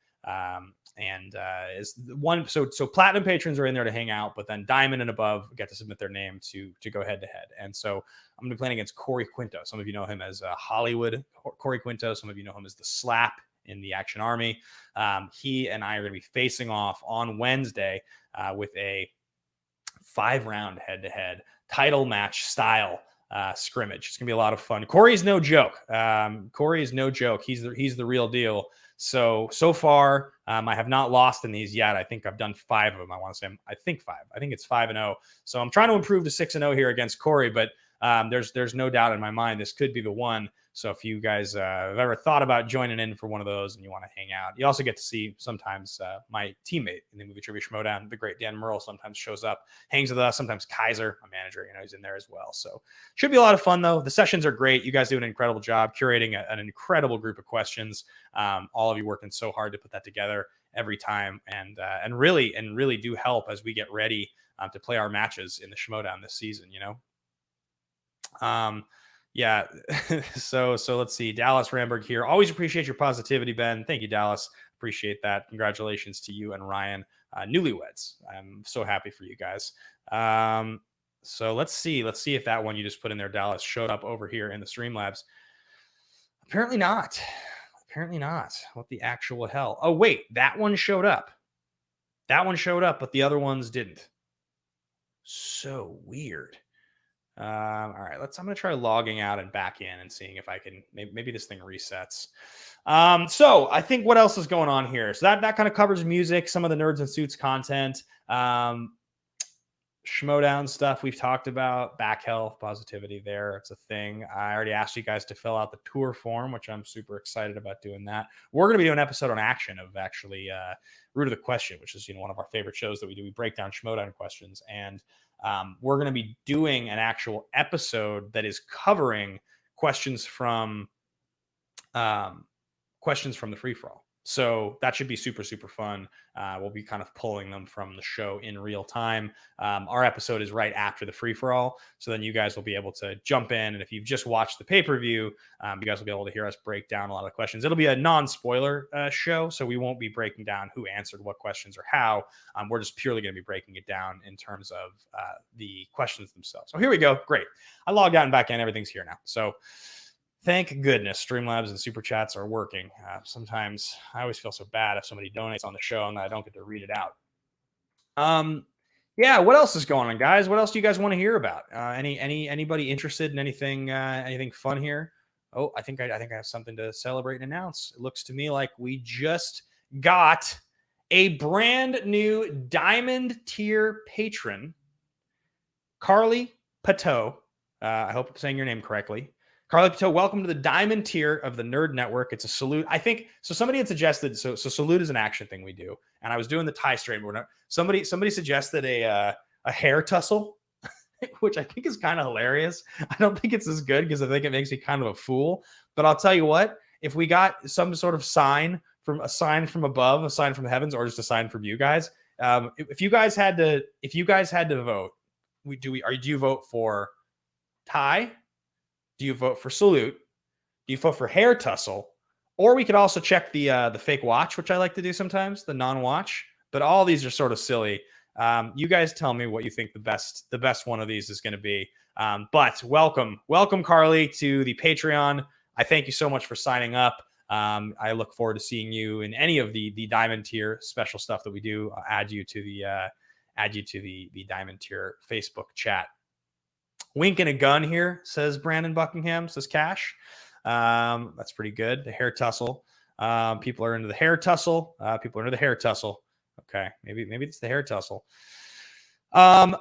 Is one so platinum patrons are in there to hang out, but then diamond and above get to submit their name to go head to head. And so I'm going to be playing against Corey Quinto. Some of you know him as Hollywood Corey Quinto. Some of you know him as the Slap in the Action Army. He and I are going to be facing off on Wednesday with a 5-round head-to-head title match style scrimmage. It's gonna be a lot of fun. Corey's no joke. Corey is no joke. He's the real deal. So far, I have not lost in these yet. I think I've done 5 of them. I think 5. I think it's 5-0. So I'm trying to improve to 6-0 here against Corey, but there's no doubt in my mind this could be the one. So if you guys have ever thought about joining in for one of those and you want to hang out, you also get to see sometimes my teammate in the movie trivia Schmodown, the great Dan Merle, sometimes shows up, hangs with us. Sometimes Kaiser, my manager, he's in there as well. So should be a lot of fun though. The sessions are great. You guys do an incredible job curating an incredible group of questions. All of you working so hard to put that together every time, and really do help as we get ready to play our matches in the Schmodown this season. Yeah. So let's see. Dallas Ramberg here. Always appreciate your positivity, Ben. Thank you, Dallas. Appreciate that. Congratulations to you and Ryan, newlyweds. I'm so happy for you guys. So let's see if that one you just put in there, Dallas, showed up over here in the Streamlabs. Apparently not. What the actual hell? Oh, wait, that one showed up. But the other ones didn't. So weird. All right, I'm going to try logging out and back in and seeing if I can, maybe this thing resets. So I think what else is going on here? So that kind of covers music, some of the Nerds and Suits content, Schmodown stuff we've talked about, back health, positivity there. It's a thing. I already asked you guys to fill out the tour form, which I'm super excited about doing that. We're going to be doing an episode on Action of actually Root of the Question, which is, one of our favorite shows that we do. We break down Schmodown questions, and we're going to be doing an actual episode that is covering questions from the free-for-all. So that should be super, super fun. We'll be kind of pulling them from the show in real time. Our episode is right after the free for all. So then you guys will be able to jump in. And if you've just watched the pay-per-view, you guys will be able to hear us break down a lot of the questions. It'll be a non-spoiler show. So we won't be breaking down who answered what questions or how. We're just purely going to be breaking it down in terms of the questions themselves. So here we go. Great. I logged out and back in. Everything's here now. So thank goodness Streamlabs and Super Chats are working. Sometimes I always feel so bad if somebody donates on the show and I don't get to read it out. Yeah, what else is going on, guys? What else do you guys want to hear about? Anybody interested in anything fun here? Oh, I think I have something to celebrate and announce. It looks to me like we just got a brand new diamond tier patron, Carly Pateau. I hope I'm saying your name correctly. Carly Pateau, welcome to the diamond tier of the Nerd Network. It's a salute. I think so. Somebody had suggested so salute is an action thing we do, and I was doing the tie straight. Somebody suggested a hair tussle, which I think is kind of hilarious. I don't think it's as good because I think it makes me kind of a fool. But I'll tell you what: if we got some sort of sign from above, a sign from the heavens, or just a sign from you guys, if you guys had to vote, do you vote for tie? Do you vote for salute? Do you vote for hair tussle? Or we could also check the fake watch, which I like to do sometimes, the non-watch. But all these are sort of silly. You guys tell me what you think the best one of these is going to be. But welcome, Carly, to the Patreon. I thank you so much for signing up. I look forward to seeing you in any of the diamond tier special stuff that we do. I'll add you to the diamond tier Facebook chat. Wink and a gun here, says Brandon Buckingham, says Cash. That's pretty good. The hair tussle. People are into the hair tussle. Okay, maybe it's the hair tussle.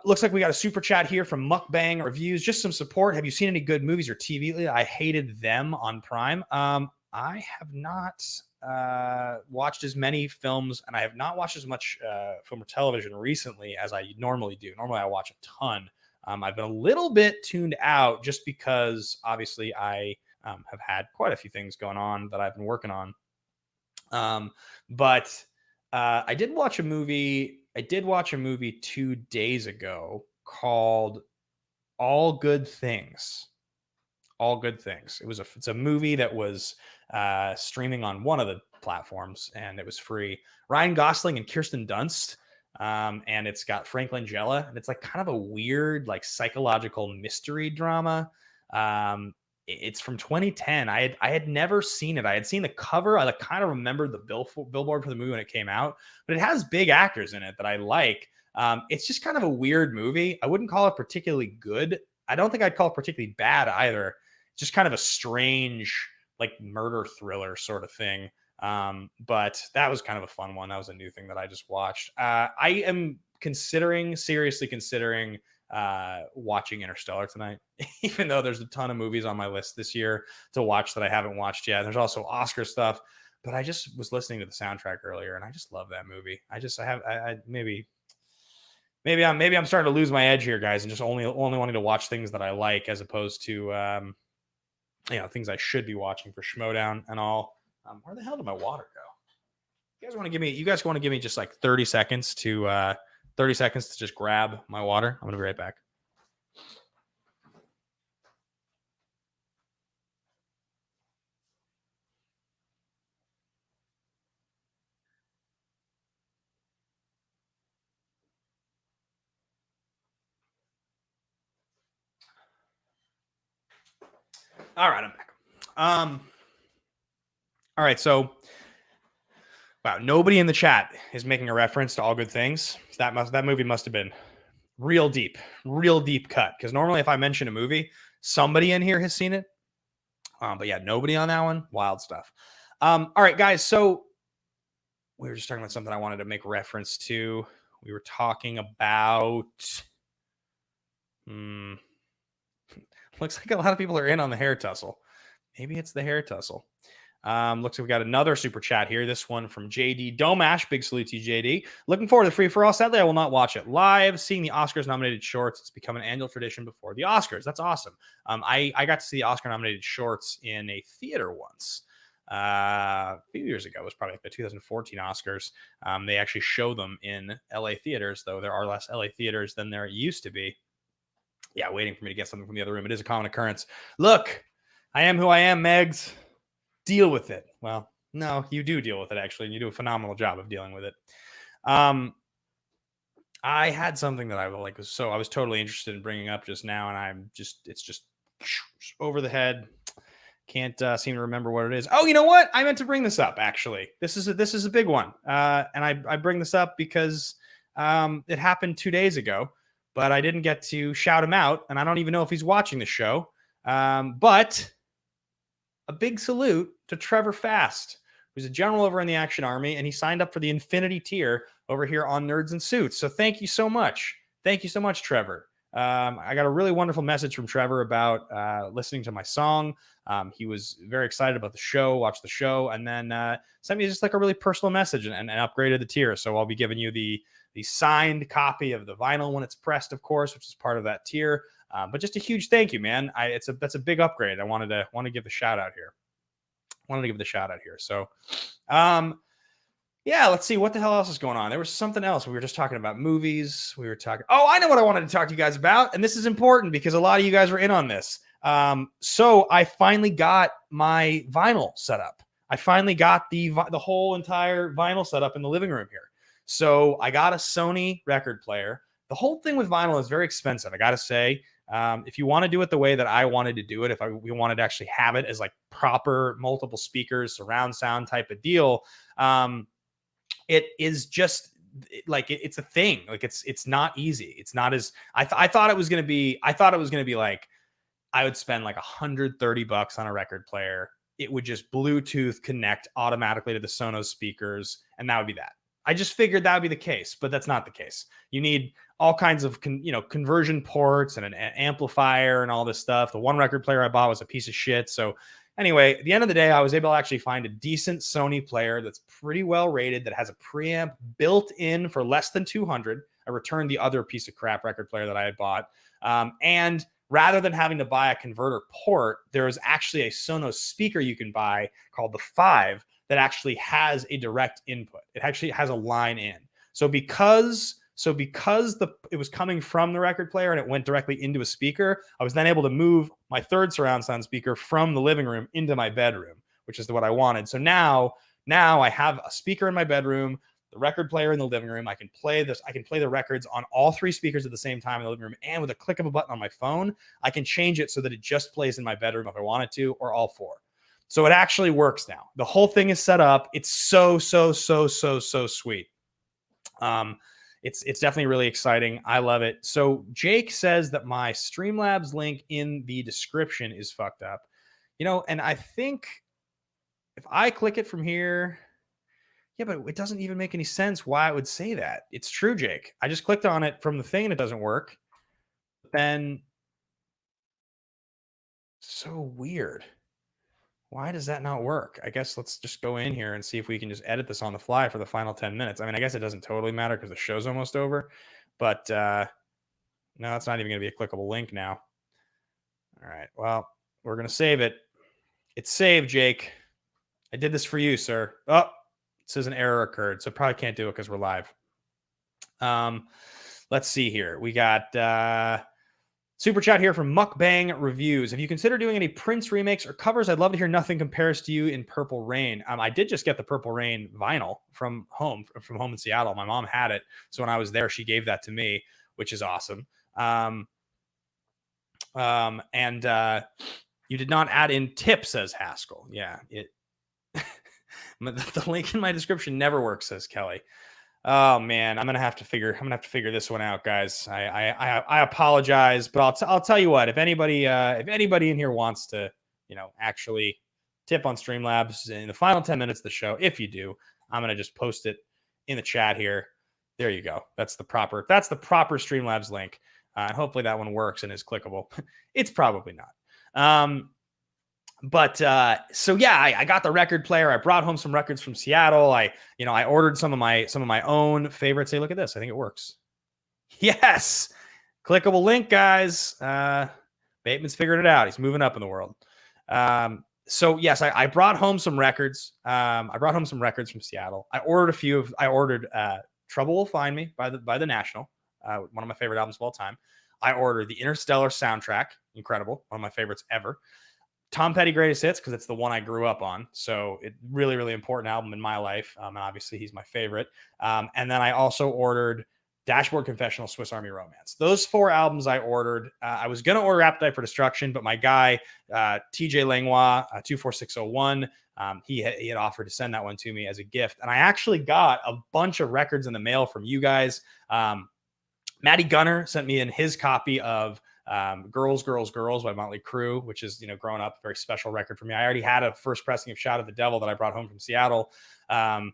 Looks like we got a super chat here from Mukbang Reviews. Just some support. Have you seen any good movies or TV lately? I hated them on Prime. I have not watched as many films, and I have not watched as much film or television recently as I normally do. Normally, I watch a ton. I've been a little bit tuned out just because obviously I have had quite a few things going on that I've been working on. But I did watch a movie 2 days ago called All Good Things. All Good Things. It's a movie that was streaming on one of the platforms, and it was free. Ryan Gosling and Kirsten Dunst. And it's got Frank Langella, and it's like kind of a weird, like psychological mystery drama. It's from 2010. I had never seen it. I had seen the cover. I kind of remembered the billboard for the movie when it came out, but it has big actors in it that I like. It's just kind of a weird movie. I wouldn't call it particularly good. I don't think I'd call it particularly bad either. It's just kind of a strange, like murder thriller sort of thing. But that was kind of a fun one. That was a new thing that I just watched. I am seriously considering watching Interstellar tonight, even though there's a ton of movies on my list this year to watch that I haven't watched yet. There's also Oscar stuff, but I just was listening to the soundtrack earlier and I just love that movie. Maybe I'm starting to lose my edge here, guys, and just only wanting to watch things that I like as opposed to things I should be watching for Schmodown and all. Where the hell did my water go? You guys want to give me just like 30 seconds to just grab my water? I'm gonna be right back. All right, I'm back. All right, so wow, nobody in the chat is making a reference to All Good Things. That movie must have been real deep cut. Because normally, if I mention a movie, somebody in here has seen it. But yeah, nobody on that one. Wild stuff. All right, guys. So we were just talking about something I wanted to make reference to. We were talking about. Looks like a lot of people are in on the hair tussle. Maybe it's the hair tussle. Looks like we got another super chat here. This one from JD Domash. Big salute to you, JD. Looking forward to the free for all. Sadly, I will not watch it live. Seeing the Oscars nominated shorts, it's become an annual tradition before the Oscars. That's awesome. I got to see the Oscar nominated shorts in a theater once. a few years ago. It was probably like the 2014 Oscars. They actually show them in LA theaters, though there are less LA theaters than there used to be. Yeah, waiting for me to get something from the other room. It is a common occurrence. Look, I am who I am, Megs. Deal with it. Well, no, you do deal with it, actually, and you do a phenomenal job of dealing with it. I had something that I was totally interested in bringing up just now, and it's just over the head. Can't seem to remember what it is. Oh, you know what? I meant to bring this up, actually. This is a big one. And I bring this up because it happened 2 days ago, but I didn't get to shout him out, and I don't even know if he's watching the show. But a big salute to Trevor Fast, who's a general over in the Action Army, and he signed up for the Infinity tier over here on Nerds and Suits. So thank you so much. Thank you so much, Trevor. I got a really wonderful message from Trevor about listening to my song. He was very excited about the show, watched the show, and then sent me just like a really personal message and upgraded the tier. So I'll be giving you the signed copy of the vinyl when it's pressed, of course, which is part of that tier. But just a huge thank you, man. That's a big upgrade. I want to give the shout out here. So, yeah, let's see what the hell else is going on. There was something else. We were just talking about movies. Oh, I know what I wanted to talk to you guys about, and this is important because a lot of you guys were in on this. So I finally got my vinyl set up. I finally got the whole entire vinyl set up in the living room here. So I got a Sony record player. The whole thing with vinyl is very expensive, I got to say. If you want to do it the way that I wanted to do it, we wanted to actually have it as like proper multiple speakers, surround sound type of deal, it is just like it's a thing. Like it's not easy. It's not as I thought it was going to be. I thought it was going to be like I would spend like $130 on a record player. It would just Bluetooth connect automatically to the Sonos speakers, and that would be that. I just figured that would be the case, but that's not the case. You need all kinds of conversion ports and an amplifier and all this stuff. The one record player I bought was a piece of shit. So anyway, at the end of the day, I was able to actually find a decent Sony player that's pretty well rated, that has a preamp built in for less than $200. I returned the other piece of crap record player that I had bought. And rather than having to buy a converter port, there is actually a Sonos speaker you can buy called the 5 that actually has a direct input. It actually has a line in. So because it was coming from the record player and it went directly into a speaker, I was then able to move my third surround sound speaker from the living room into my bedroom, which is what I wanted. So now I have a speaker in my bedroom, the record player in the living room. I can play the records on all 3 speakers at the same time in the living room. And with a click of a button on my phone, I can change it so that it just plays in my bedroom if I wanted to, or all 4. So it actually works now. The whole thing is set up. It's so sweet. It's definitely really exciting. I love it. So Jake says that my Streamlabs link in the description is fucked up. And I think if I click it from here, yeah, but it doesn't even make any sense why I would say that. It's true, Jake. I just clicked on it from the thing and it doesn't work. But then, so weird. Why does that not work? I guess let's just go in here and see if we can just edit this on the fly for the final 10 minutes. I mean, I guess it doesn't totally matter because the show's almost over. But no, it's not even going to be a clickable link now. All right. Well, we're going to save it. It's saved, Jake. I did this for you, sir. Oh, it says an error occurred. So probably can't do it because we're live. Let's see here. We got... Super chat here from Mukbang Reviews. Have you considered doing any Prince remakes or covers? I'd love to hear Nothing Compares to You in Purple Rain. I did just get the Purple Rain vinyl from home in Seattle. My mom had it. So when I was there, she gave that to me, which is awesome. And you did not add in tip, says Haskell. Yeah, the link in my description never works, says Kelly. Oh man, I'm gonna have to figure this one out, guys. I apologize, but I'll tell you what. If anybody in here wants to, actually tip on Streamlabs in the final 10 minutes of the show, if you do, I'm gonna just post it in the chat here. There you go. That's the proper Streamlabs link, and hopefully that one works and is clickable. It's probably not. But so yeah, I got the record player. I brought home some records from Seattle. I ordered some of my own favorites. Hey, look at this. I think it works. Yes. Clickable link, guys. Bateman's figured it out. He's moving up in the world. So yes, I brought home some records. I brought home some records from Seattle. I ordered Trouble Will Find Me by the National, one of my favorite albums of all time. I ordered the Interstellar soundtrack, incredible, one of my favorites ever. Tom Petty Greatest Hits, because it's the one I grew up on. So it really, really important album in my life. And obviously he's my favorite. And then I also ordered Dashboard Confessional, Swiss Army Romance. Those 4 albums I ordered. I was going to order Appetite for Destruction, but my guy, TJ Langlois, 24601, he had offered to send that one to me as a gift. And I actually got a bunch of records in the mail from you guys. Matty Gunner sent me in his copy of Girls, Girls, Girls by Motley Crue, which is, growing up, a very special record for me. I already had a first pressing of Shout of the Devil that I brought home from Seattle. And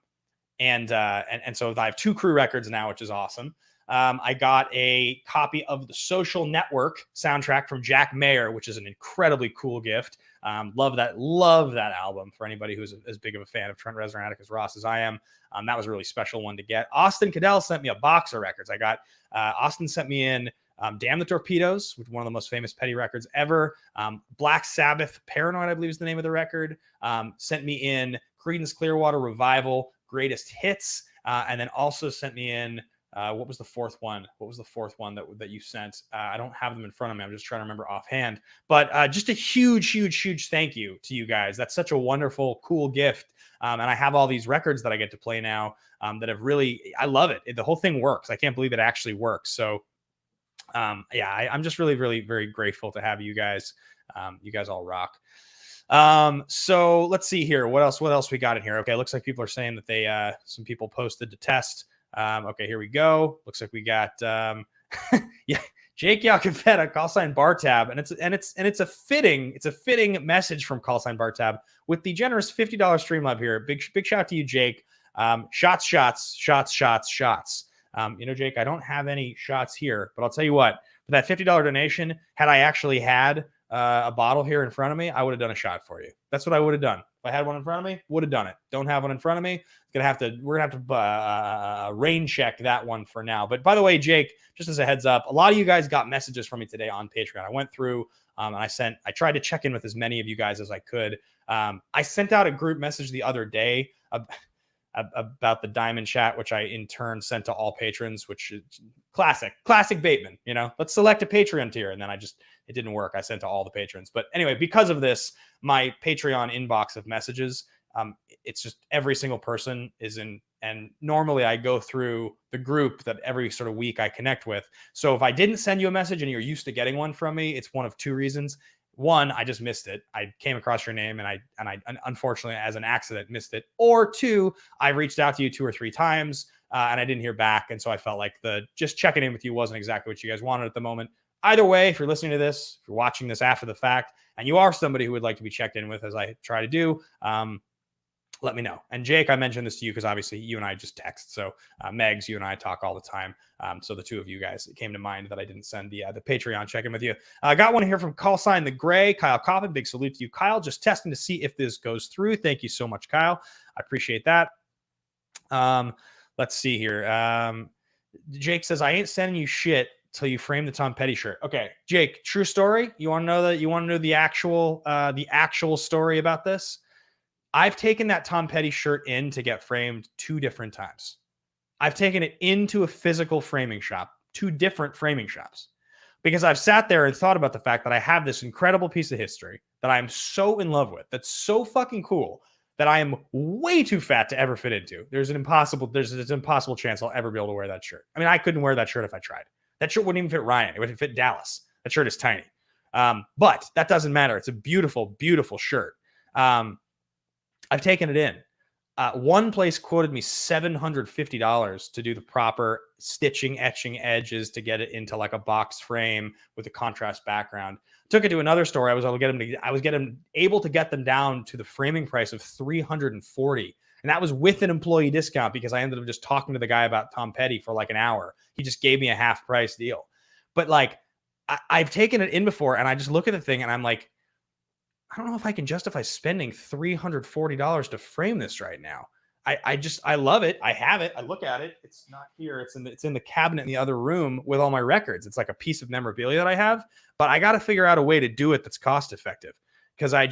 so I have 2 Crue records now, which is awesome. I got a copy of the Social Network soundtrack from Jack Mayer, which is an incredibly cool gift. Love that album. For anybody who's as big of a fan of Trent Reznor and Atticus Ross as I am, that was a really special one to get. Austin Cadell sent me a box of records. I got Austin sent me in Damn the Torpedoes, which is one of the most famous Petty records ever. Black Sabbath, Paranoid, I believe is the name of the record. Sent me in Creedence Clearwater Revival, Greatest Hits, and then also sent me in what was the fourth one? What was the fourth one that you sent? I don't have them in front of me. I'm just trying to remember offhand. But just a huge thank you to you guys. That's such a wonderful, cool gift. And I have all these records that I get to play now that have really, I love it. The whole thing works. I can't believe it actually works. So I'm just really, really very grateful to have you guys. You guys all rock. So let's see here. What else we got in here? Okay. Looks like people are saying that they, some people posted to test. Okay, here we go. Looks like we got, yeah, Jake Yakavetta, call sign Bartab. And it's a fitting message from call sign Bartab with the generous $50 Streamlab here. Big shout out to you, Jake. Shots. Jake, I don't have any shots here, but I'll tell you what, for that $50 donation, had I actually had a bottle here in front of me, I would have done a shot for you. That's what I would have done. If I had one in front of me, would have done it. Don't have one in front of me. We're gonna have to rain check that one for now. But by the way, Jake, just as a heads up, a lot of you guys got messages from me today on Patreon. I went through and I tried to check in with as many of you guys as I could. I sent out a group message the other day about the diamond chat, which I in turn sent to all patrons, which is classic Bateman. Let's select a Patreon tier, and then it didn't work. I sent to all the patrons. But anyway, because of this, my Patreon inbox of messages, it's just every single person is in. And normally I go through the group that every sort of week I connect with. So if I didn't send you a message and you're used to getting one from me, it's one of 2 reasons. One, I just missed it. I came across your name and I unfortunately, as an accident, missed it. Or 2, I reached out to you 2 or 3 times and I didn't hear back. And so I felt like just checking in with you wasn't exactly what you guys wanted at the moment. Either way, if you're listening to this, if you're watching this after the fact, and you are somebody who would like to be checked in with, as I try to do, let me know. And Jake, I mentioned this to you because obviously you and I just text. So Megs, you and I talk all the time. So the 2 of you guys, it came to mind that I didn't send the Patreon check-in with you. I got one here from call sign The Gray, Kyle Coppin. Big salute to you, Kyle. Just testing to see if this goes through. Thank you so much, Kyle. I appreciate that. Let's see here. Jake says, I ain't sending you shit till you frame the Tom Petty shirt. Okay, Jake, true story. You want to know that? You want to know the actual story about this? I've taken that Tom Petty shirt in to get framed 2 different times. I've taken it into a physical framing shop, 2 different framing shops, because I've sat there and thought about the fact that I have this incredible piece of history that I'm so in love with, that's so fucking cool, that I am way too fat to ever fit into. There's an impossible chance I'll ever be able to wear that shirt. I mean, I couldn't wear that shirt if I tried. That shirt wouldn't even fit Ryan. It wouldn't fit Dallas. That shirt is tiny. But that doesn't matter. It's a beautiful, beautiful shirt. I've taken it in. One place quoted me $750 to do the proper stitching, etching edges to get it into like a box frame with a contrast background. Took it to another store. I was able to get them down to the framing price of $340. And that was with an employee discount because I ended up just talking to the guy about Tom Petty for like an hour. He just gave me a half price deal. But like, I've taken it in before and I just look at the thing and I'm like, I don't know if I can justify spending $340 to frame this right now. I love it. I have it. I look at it. It's not here. It's in the cabinet in the other room with all my records. It's like a piece of memorabilia that I have, but I got to figure out a way to do it that's cost effective. because I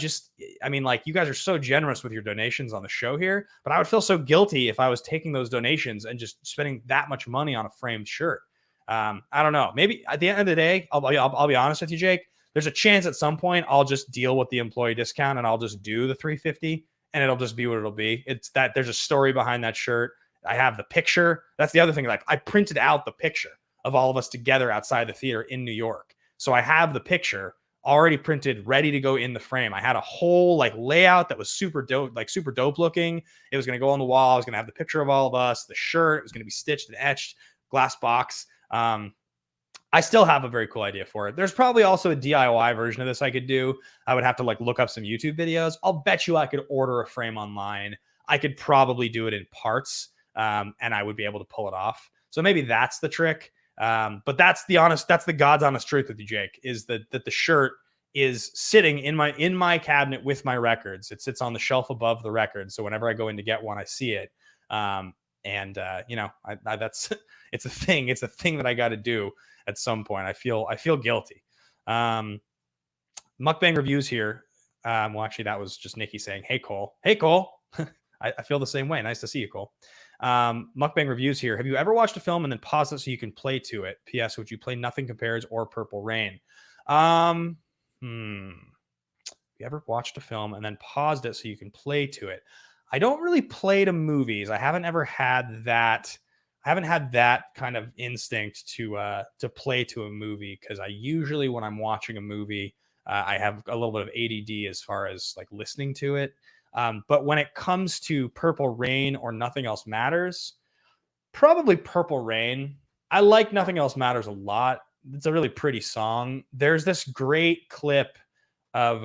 mean, like, you guys are so generous with your donations on the show here, but I would feel so guilty if I was taking those donations and just spending that much money on a framed shirt. I don't know. Maybe at the end of the day, I'll be honest with you, Jake. There's a chance at some point I'll just deal with the employee discount and I'll just do the 350 and it'll just be what it'll be. It's that there's a story behind that shirt. I have the picture. That's the other thing. Like, I printed out the picture of all of us together outside the theater in New York. So I have the picture already printed, ready to go in the frame. I had a whole like layout that was super dope looking. It was going to go on the wall. I was going to have the picture of all of us, the shirt. It was going to be stitched and etched, glass box. I still have a very cool idea for it. There's probably also a DIY version of this I could do. I would have to like look up some YouTube videos. I'll bet you I could order a frame online. I could probably do it in parts, and I would be able to pull it off. So maybe that's the trick. But that's the God's honest truth with you, Jake, is that the shirt is sitting in my cabinet with my records. It sits on the shelf above the records. So whenever I go in to get one, I see it. You know, that's, it's a thing. It's a thing that I got to do at some point. I feel guilty. Mukbang reviews here. Well, actually that was just Nikki saying, Hey Cole. I feel the same way. Nice to see you, Cole. Mukbang reviews here. Have you ever watched a film and then pause it so you can play to it? P.S. Would you play Nothing Compares or Purple Rain? You ever watched a film and then paused it so you can play to it? I don't really play to movies. I haven't ever had that. I haven't had that kind of instinct to play to a movie, because I usually, when I'm watching a movie, I have a little bit of ADD as far as like listening to it. But when it comes to Purple Rain or Nothing Else Matters, probably Purple Rain. I like Nothing Else Matters a lot. It's a really pretty song. There's this great clip of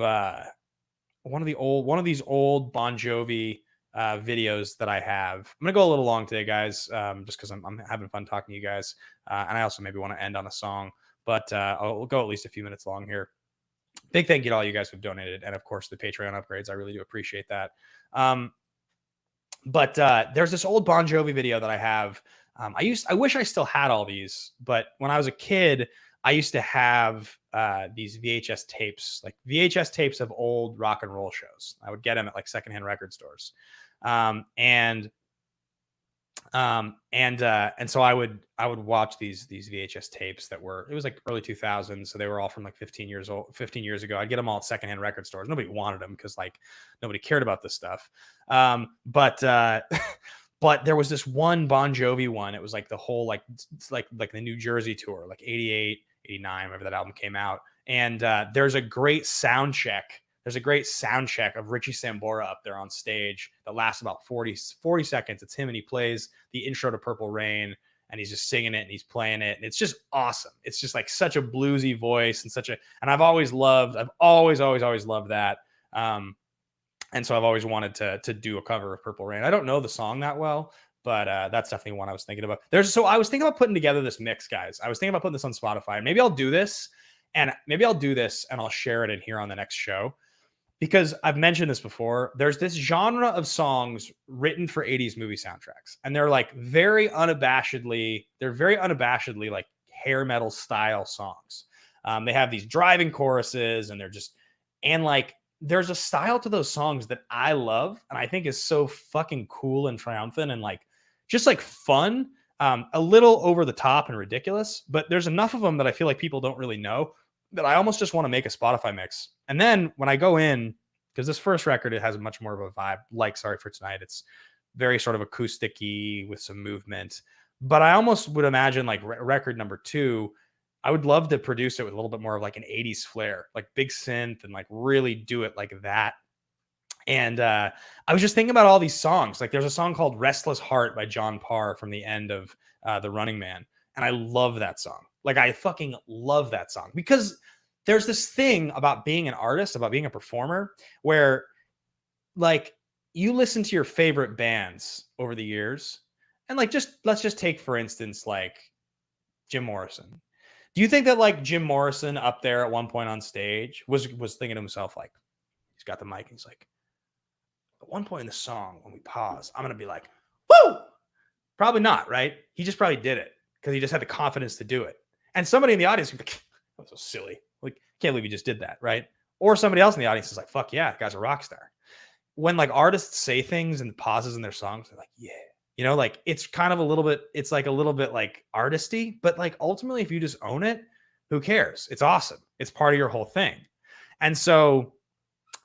one of these old Bon Jovi videos that I have. I'm gonna go a little long today, guys, just because I'm having fun talking to you guys, and I also maybe want to end on a song, but I'll go at least a few minutes long here. Big thank you to all you guys who've donated, and of course the Patreon upgrades. I really do appreciate that. But there's this old Bon Jovi video that I have. I wish I still had all these, but when I was a kid, I used to have these VHS tapes of old rock and roll shows. I would get them at like secondhand record stores. And so I would watch these VHS tapes that it was like early 2000s. So they were all from like 15 years ago. I'd get them all at secondhand record stores. Nobody wanted them because like nobody cared about this stuff. But there was this one Bon Jovi one. It was like the whole, like the New Jersey tour, like 88, 89, whenever that album came out. And there's a great sound check. There's a great sound check of Richie Sambora up there on stage that lasts about 40 seconds. It's him, and he plays the intro to Purple Rain, and he's just singing it and he's playing it. And it's just awesome. It's just like such a bluesy voice and I've always loved that. And so I've always wanted to do a cover of Purple Rain. I don't know the song that well, but that's definitely one I was thinking about. So I was thinking about putting together this mix, guys. I was thinking about putting this on Spotify. Maybe I'll do this and I'll share it in here on the next show. Because I've mentioned this before, there's this genre of songs written for 80s movie soundtracks. And they're very unabashedly like hair metal style songs. They have these driving choruses, and there's a style to those songs that I love and I think is so fucking cool and triumphant and just fun, a little over the top and ridiculous. But there's enough of them that I feel like people don't really know that I almost just want to make a Spotify mix. And then when I go in, because this first record, it has much more of a vibe, like Sorry for Tonight. It's very sort of acoustic-y with some movement. But I almost would imagine record number 2, I would love to produce it with a little bit more of like an 80s flair, like big synth, and really do it like that. And I was just thinking about all these songs. There's a song called Restless Heart by John Parr from the end of The Running Man. And I love that song. I fucking love that song, because there's this thing about being an artist, about being a performer, where you listen to your favorite bands over the years, and let's just take, for instance, Jim Morrison. Do you think that Jim Morrison up there at one point on stage was thinking to himself, he's got the mic and he's like, at one point in the song, when we pause, I'm going to be like, woo! Probably not, right? He just probably did it because he just had the confidence to do it. And somebody in the audience would be like, that was so silly. Can't believe you just did that, right? Or somebody else in the audience is like, fuck yeah, guy's a rock star. When like artists say things and pauses in their songs, they're like, yeah, you know, like it's kind of a little bit, it's like a little bit like artisty, but like ultimately, if you just own it, who cares? It's awesome. It's part of your whole thing. And so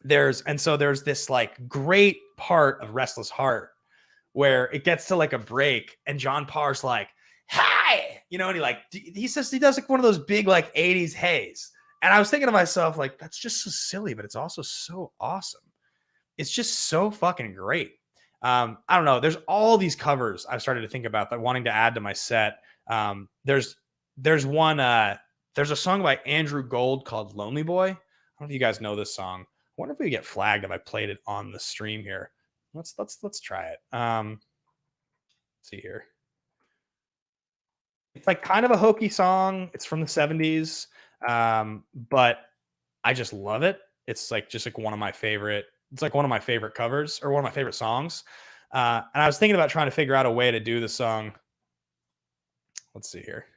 there's this like great part of Restless Heart where it gets to like a break and John Parr's like, hi, you know, and he says, he does like one of those big like 80s hays. And I was thinking to myself, like, that's just so silly, but it's also so awesome. It's just so fucking great. I don't know. There's all these covers I've started to think about that wanting to add to my set. There's a song by Andrew Gold called Lonely Boy. I don't know if you guys know this song. I wonder if we get flagged if I played it on the stream here. Let's try it. Let's see here. It's like kind of a hokey song. It's from the 70s. But I just love it. It's like just like one of my favorite covers or one of my favorite songs. And I was thinking about trying to figure out a way to do the song. Let's see here.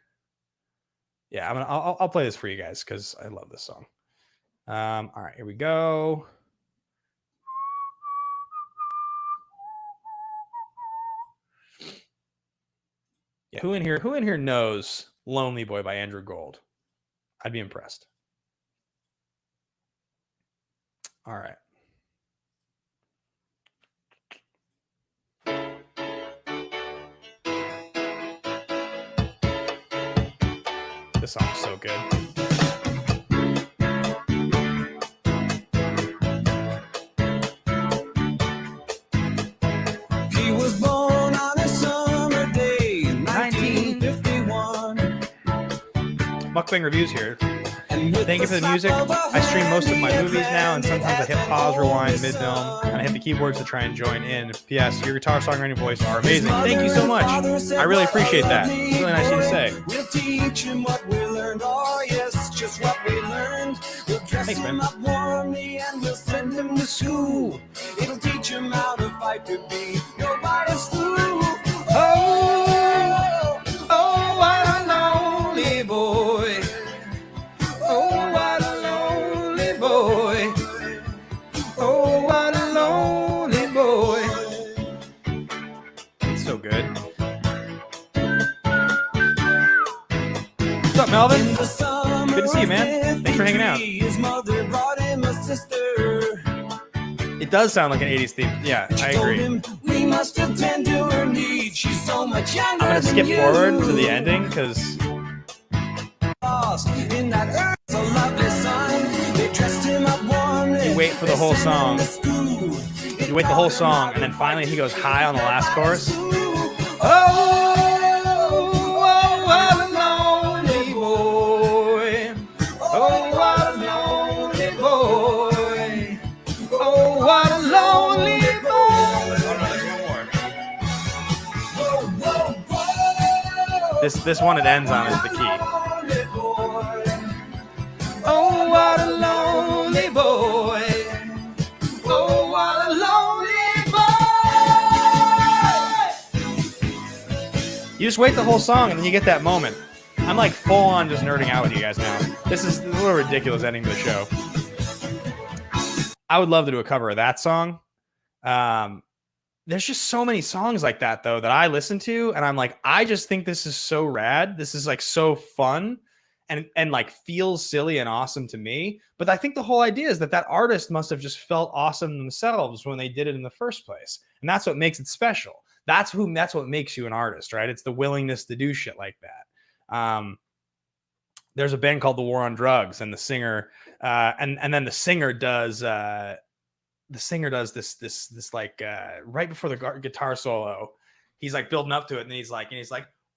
Yeah, I'll play this for you guys because I love this song. All right, here we go. Yeah, who in here knows Lonely Boy by Andrew Gold? I'd be impressed. All right. This song's so good. He was born on a summer day in 1951. Mukbang Reviews here. Thank you for the music. I stream most of my movies now, and sometimes I hit pause, rewind, mid-film, and I hit the keyboards to try and join in. P.S. Your guitar, songwriting, voice are amazing. Thank you so much. I really appreciate that. It's really nice of you to say. We'll teach him what we learned. Oh, yes, just what we learned. We'll dress him up warmly and we'll send him to school. It'll teach him how to fight to be nobody's fool. Oh, oh, what a lonely boy. Oh, what a lonely boy. Oh, what a lonely boy. It's so good. What's up, Melvin? Good to see you, man. Thanks for hanging out. His mother brought him a sister. It does sound like an 80s theme. Yeah, I agree. We must attend to her needs. She's so much younger. I'm going to skip forward to the ending because in that earth, a lovely sun. They dressed him up warmly. you wait for the whole song. You wait the whole song, and then finally he goes high on the last chorus. Oh, what a lonely boy. Oh, what a lonely boy. Oh, what a lonely boy. This one it ends on is the key. Oh, what a lonely boy. Oh, what a lonely boy. You just wait the whole song and then you get that moment. I'm like full on just nerding out with you guys now. This is a little ridiculous ending to the show. I would love to do a cover of that song. There's just so many songs like that though that I listen to and I'm like, I just think this is so rad. This is like so fun and like feels silly and awesome to me. But I think the whole idea is that artist must have just felt awesome themselves when they did it in the first place. And that's what makes it special. That's what makes you an artist, right? It's the willingness to do shit like that. There's a band called The War on Drugs, and the singer, and then the singer does this like right before the guitar solo, he's like building up to it, and he's like,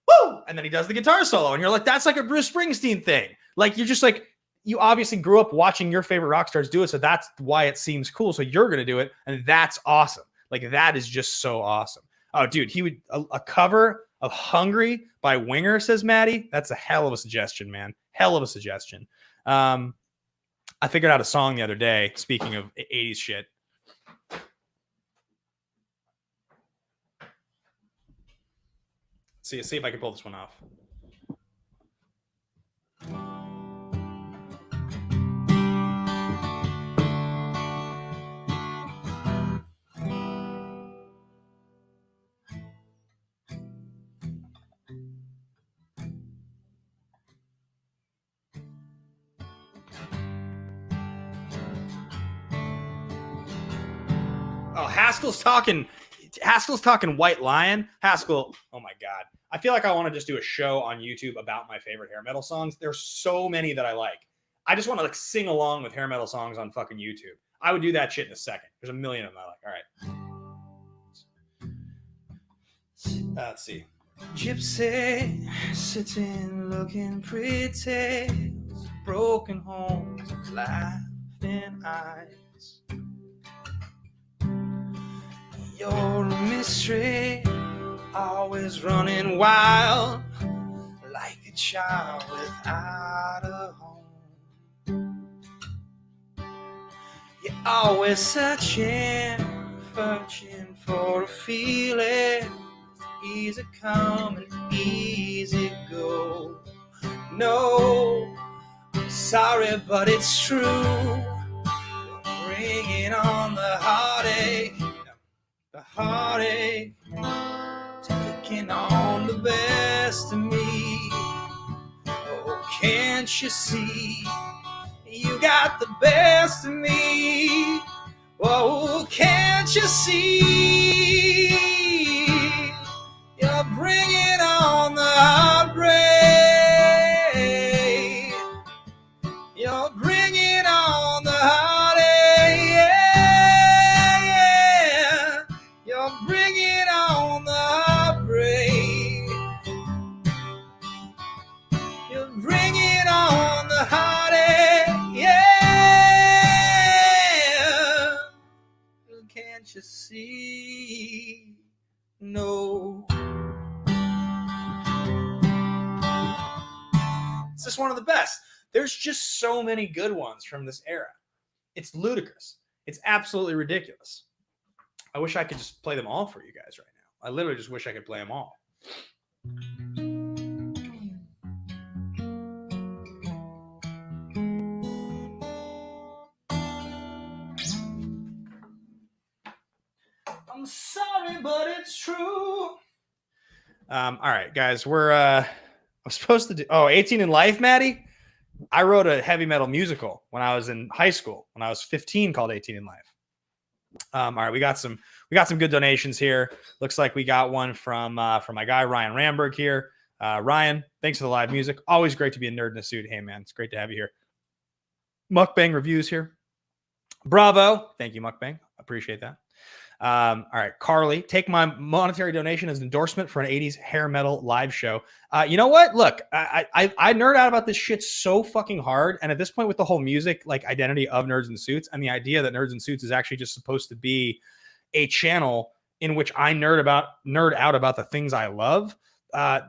woo! And then he does the guitar solo, and you're like, that's like a Bruce Springsteen thing. Like you're just like, you obviously grew up watching your favorite rock stars do it, so that's why it seems cool. So you're gonna do it, and that's awesome. Like that is just so awesome. Oh, dude, he would a cover of "Hungry" by Winger, says Maddie. That's a hell of a suggestion, man. Hell of a suggestion. I figured out a song the other day. Speaking of 80s shit. See if I can pull this one off. Oh, Haskell's talking White Lion. Haskell, oh my God. I feel like I want to just do a show on YouTube about my favorite hair metal songs. There's so many that I like. I just want to like sing along with hair metal songs on fucking YouTube. I would do that shit in a second. There's a million of them I like. All right. Let's see. Gypsy sitting looking pretty, broken homes, laughing eyes. You're a mystery, always running wild, like a child without a home. You're always searching for a feeling. Easy come and easy go. No, I'm sorry, but it's true. Bringing on the heartache, taking on the best of me. Oh, can't you see? You got the best of me. Oh, can't you see? You're bringing on the heartbreak. You're bringing on the heartache. Yeah. You're bringing on the heartbreak. You're bringing on the heartache. Yeah. Can't you see? No. It's just one of the best. There's just so many good ones from this era. It's ludicrous. It's absolutely ridiculous. I wish I could just play them all for you guys right now. I literally just wish I could play them all. I'm sorry, but it's true. All right, guys, I'm supposed to do 18 in Life, Maddie. I wrote a heavy metal musical when I was in high school, when I was 15, called 18 in Life. All right, we got some good donations here. Looks like we got one from my guy Ryan Ramberg here. Ryan, thanks for the live music. Always great to be a nerd in a suit. Hey man, it's great to have you here. Mukbang reviews here. Bravo. Thank you, Mukbang. Appreciate that. All right, Carly, take my monetary donation as an endorsement for an 80s hair metal live show. You know what? Look, I nerd out about this shit so fucking hard. And at this point with the whole music, like identity of Nerds in Suits and the idea that Nerds in Suits is actually just supposed to be a channel in which I nerd out about the things I love.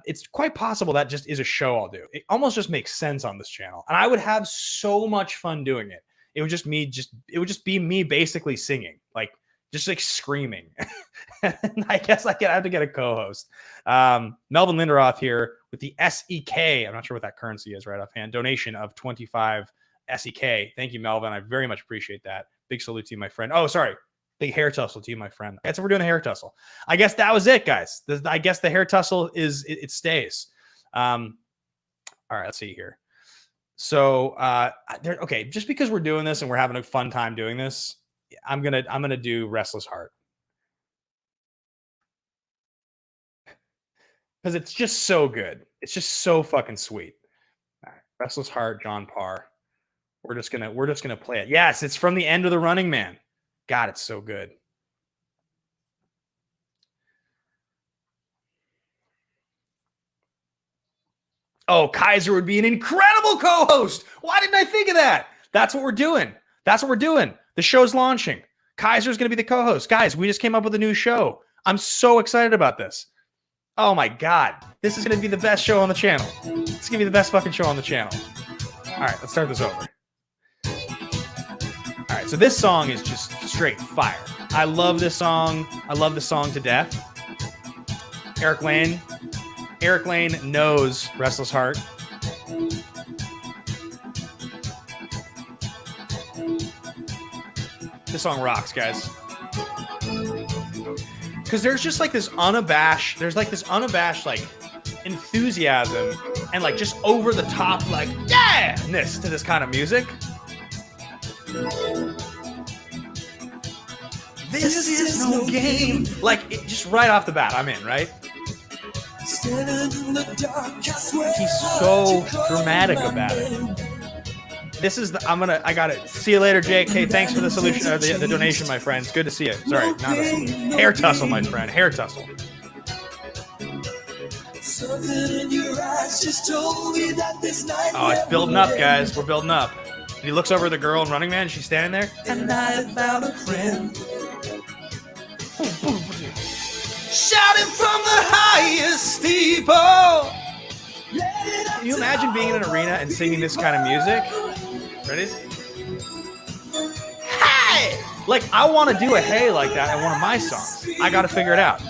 It's quite possible that just is a show I'll do. It almost just makes sense on this channel. And I would have so much fun doing it. It would just be me basically singing, just like screaming. And I guess I have to get a co-host. Melvin Linderoth here with the SEK. I'm not sure what that currency is right offhand. Donation of 25 SEK. Thank you, Melvin. I very much appreciate that. Big salute to you, my friend. Oh, sorry. Big hair tussle to you, my friend. That's what we're doing, a hair tussle. I guess that was it, guys. I guess the hair tussle it stays. All right, let's see here. So, okay, just because we're doing this and we're having a fun time doing this, I'm gonna do Restless Heart because it's just so good. It's just so fucking sweet. All right, Restless Heart, John Parr. We're just gonna play it. Yes, it's from the End of the Running Man. God, it's so good. Oh, Kaiser would be an incredible co-host. Why didn't I think of that? That's what we're doing. The show's launching. Kaiser's going to be the co-host. Guys, we just came up with a new show. I'm so excited about this. Oh my God. This is going to be the best show on the channel. It's going to be the best fucking show on the channel. All right, let's start this over. All right, so this song is just straight fire. I love this song. I love the song to death. Eric Lane knows Restless Heart. This song rocks, guys. Because there's just like this unabashed, like enthusiasm and like just over the top, like, yeah-ness to this kind of music. This is no game. Like, just right off the bat, I'm in, right? He's so dramatic about it. This is I got it. See you later, JK. Thanks for the solution, the donation, my friends. Good to see you. Sorry, not a solution. Hair tussle, my friend. Hair tussle. Oh, it's building up, guys. We're building up. And he looks over at the girl in Running Man. She's standing there. And I found a friend. Shouting from the highest steeple. Can you imagine being in an arena and singing this kind of music? Ready? Hey! Like, I want to do a hey like that in one of my songs. I got to figure it out.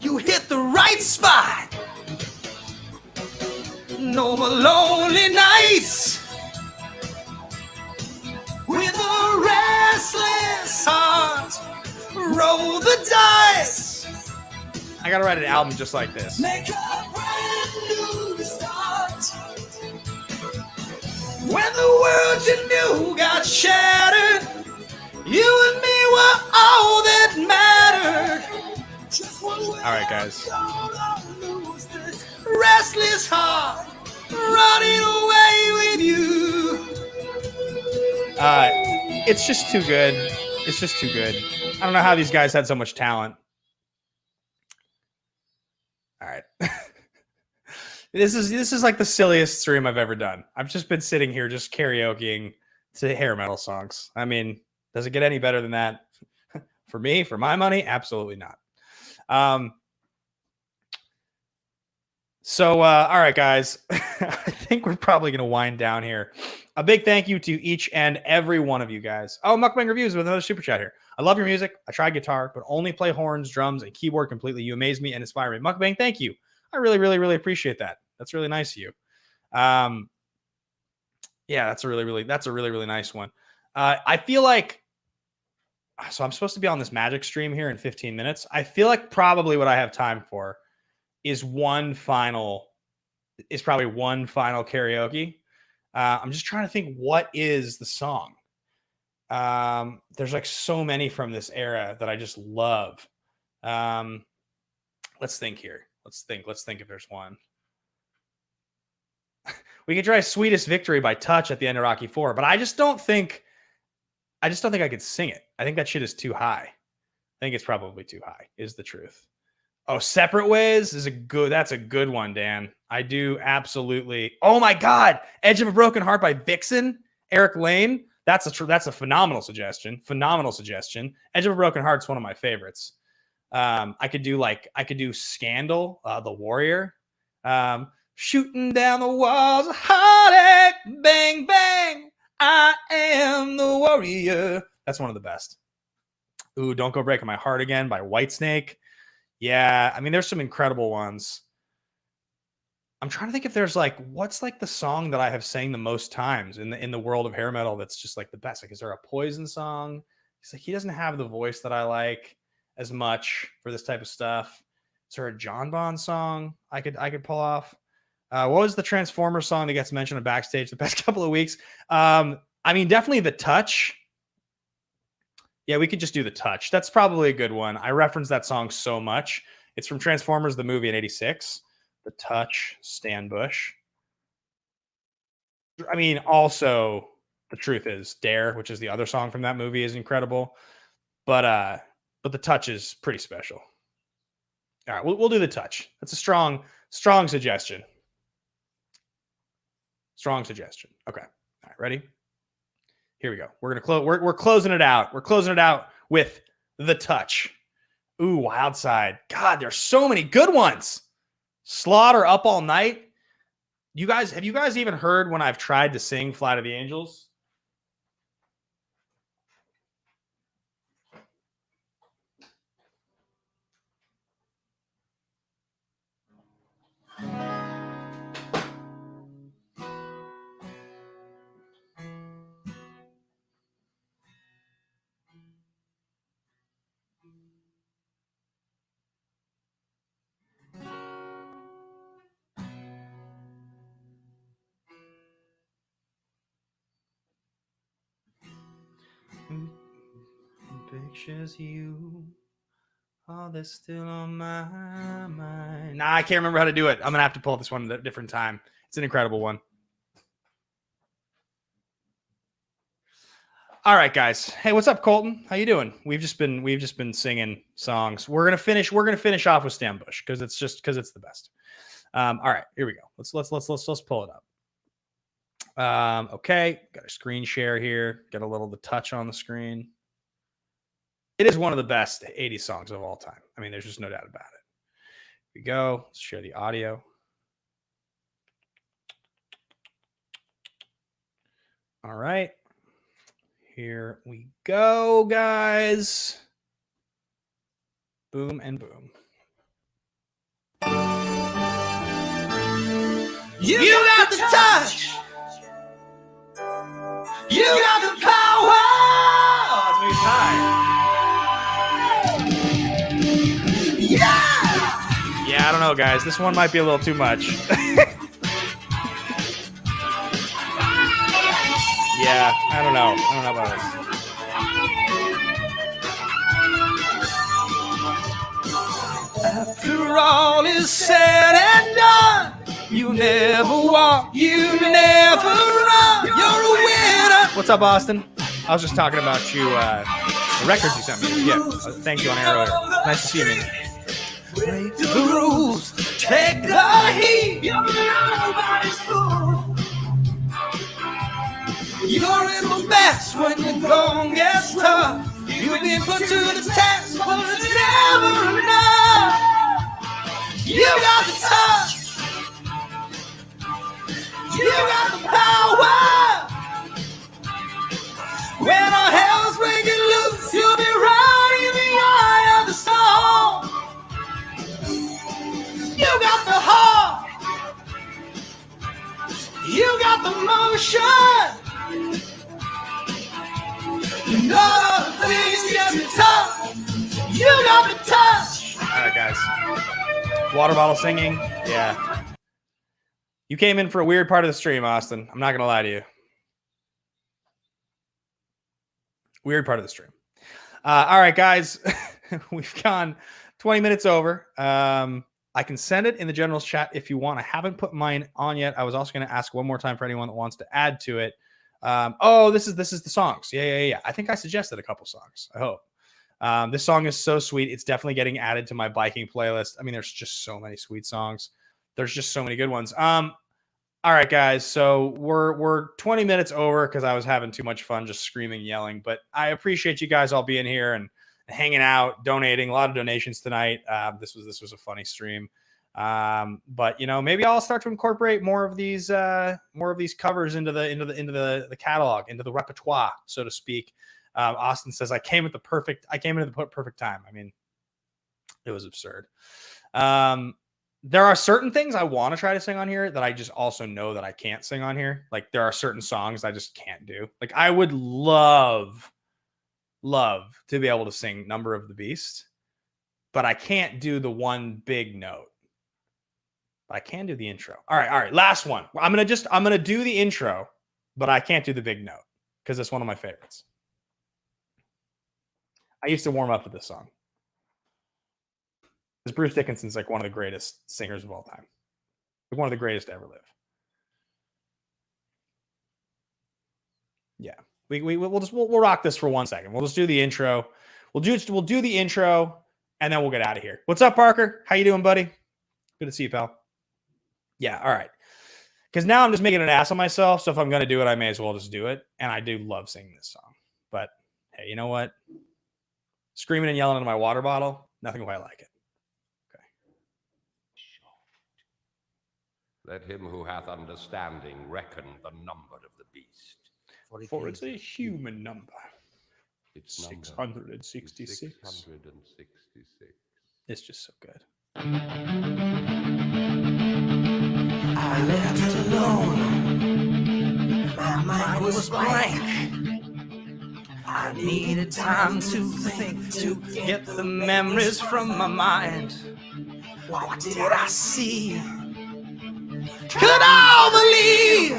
You hit the right spot. No more lonely nights. With a restless heart, roll the dice. I gotta write an album just like this. Make a brand new start. When the world you knew got shattered, you and me were all that mattered. All right, guys. Restless heart, running away with you. It's just too good. It's just too good. I don't know how these guys had so much talent. All right. This is like the silliest stream I've ever done. I've just been sitting here just karaokeing to hair metal songs. I mean, does it get any better than that? For me, for my money, absolutely not. So, all right, guys, I think we're probably going to wind down here. A big thank you to each and every one of you guys. Oh, Mukbang Reviews with another super chat here. I love your music. I try guitar, but only play horns, drums, and keyboard completely. You amaze me and inspire me. Mukbang, thank you. I really, really, really appreciate that. That's really nice of you. Yeah, that's a really, really nice one. I feel like, so I'm supposed to be on this Magic stream here in 15 minutes. I feel like probably what I have time for is probably one final karaoke. I'm just trying to think, what is the song? There's like so many from this era that I just love. Let's think here. Let's think if there's one. We could try Sweetest Victory by Touch at the end of Rocky 4, but I just don't think I could sing it. I think that shit is too high. I think it's probably too high, is the truth. Oh, Separate Ways that's a good one, Dan. I do absolutely. Oh my God. Edge of a Broken Heart by Vixen, Eric Lane. That's a phenomenal suggestion. Edge of a Broken Heart's one of my favorites. I could do Scandal, The Warrior. Shooting down the walls of heartache, bang, bang. I am the warrior. That's one of the best. Ooh, Don't Go Breaking My Heart Again by Whitesnake. Yeah, I mean, there's some incredible ones. I'm trying to think if there's what's the song that I have sang the most times in the world of hair metal that's just like the best. Like, is there a Poison song? It's like he doesn't have the voice that I like as much for this type of stuff. Is there a John Bond song I could pull off? What was the Transformers song that gets mentioned on Backstage the past couple of weeks? I mean, definitely The Touch. Yeah, we could just do The Touch. That's probably a good one. I reference that song so much. It's from Transformers, the movie in '86. The Touch, Stan Bush. I mean, also, the truth is Dare, which is the other song from that movie, is incredible. But The Touch is pretty special. All right, we'll do The Touch. That's a strong suggestion. Strong suggestion. Okay. All right, ready? Here we go. We're gonna close. We're closing it out. We're closing it out with The Touch. Ooh, Wild Side. God, there's so many good ones. Slaughter, Up All Night. Have you guys even heard when I've tried to sing Flight of the Angels? pictures you. Oh, they're still on my mind. Nah, I can't remember how to do it. I'm gonna have to pull this one at a different time. It's an incredible one. All right, guys. Hey, what's up, Colton? How you doing? We've just been singing songs. We're gonna finish off with Stan Bush because it's the best. All right, here we go. Let's pull it up. Okay, got a screen share here. Got a little of the touch on the screen. It is one of the best 80s songs of all time. I mean, there's just no doubt about it. Here we go. Let's share the audio. All right. Here we go, guys. Boom and boom. You got the touch. You got the power. Oh, it's maybe time. Yeah, I don't know, guys. This one might be a little too much. Yeah, I don't know about this. After all is said and done, you never walk, you never run. You're a winner. What's up, Austin? I was just talking about you, the records you sent me. Yeah, thank you on air earlier. Nice to see you, man. Break the rules, take the heat. You're nobody's fool. You're in the best when the going gets tough. You've been put to the test, but it's never enough. You got the touch. You got the power. When all hell's breaking loose, you'll be right in the eye of the storm. You got the heart. You got the motion. You know the things get me tough. You got the touch. All right, guys. Water bottle singing. Yeah. You came in for a weird part of the stream, Austin. I'm not going to lie to you. Weird part of the stream. All right, guys. We've gone 20 minutes over. I can send it in the general's chat if you want. I haven't put mine on yet. I was also going to ask one more time for anyone that wants to add to it. Oh, this is the songs. Yeah. I think I suggested a couple songs. I hope. This song is so sweet. It's definitely getting added to my biking playlist. I mean, there's just so many sweet songs. There's just so many good ones. All right, guys. So we're 20 minutes over because I was having too much fun just screaming, yelling. But I appreciate you guys all being here and hanging out, donating. A lot of donations tonight. This was a funny stream. But maybe I'll start to incorporate more of these covers into the catalog, into the repertoire, so to speak. Austin says I came into the perfect time. I mean, it was absurd. There are certain things I want to try to sing on here that I just also know that I can't sing on here. Like there are certain songs I just can't do. Like I would love to be able to sing Number of the Beast, but I can't do the one big note. But I can do the intro. All right. Last one. I'm going to do the intro, but I can't do the big note because it's one of my favorites. I used to warm up to this song. Because Bruce Dickinson's like one of the greatest singers of all time. Like one of the greatest to ever live. Yeah. We'll rock this for 1 second. We'll just do the intro. We'll do the intro and then we'll get out of here. What's up, Parker? How you doing, buddy? Good to see you, pal. Yeah, all right. Because now I'm just making an ass of myself. So if I'm going to do it, I may as well just do it. And I do love singing this song. But hey, you know what? Screaming and yelling into my water bottle, nothing quite like it. Okay. Let him who hath understanding reckon the number of the beast. For it's a human number. It's 666. 666. It's just so good. I left alone. My mind was blank. I needed time to think, to get the memories from my mind. What did I see? Could I believe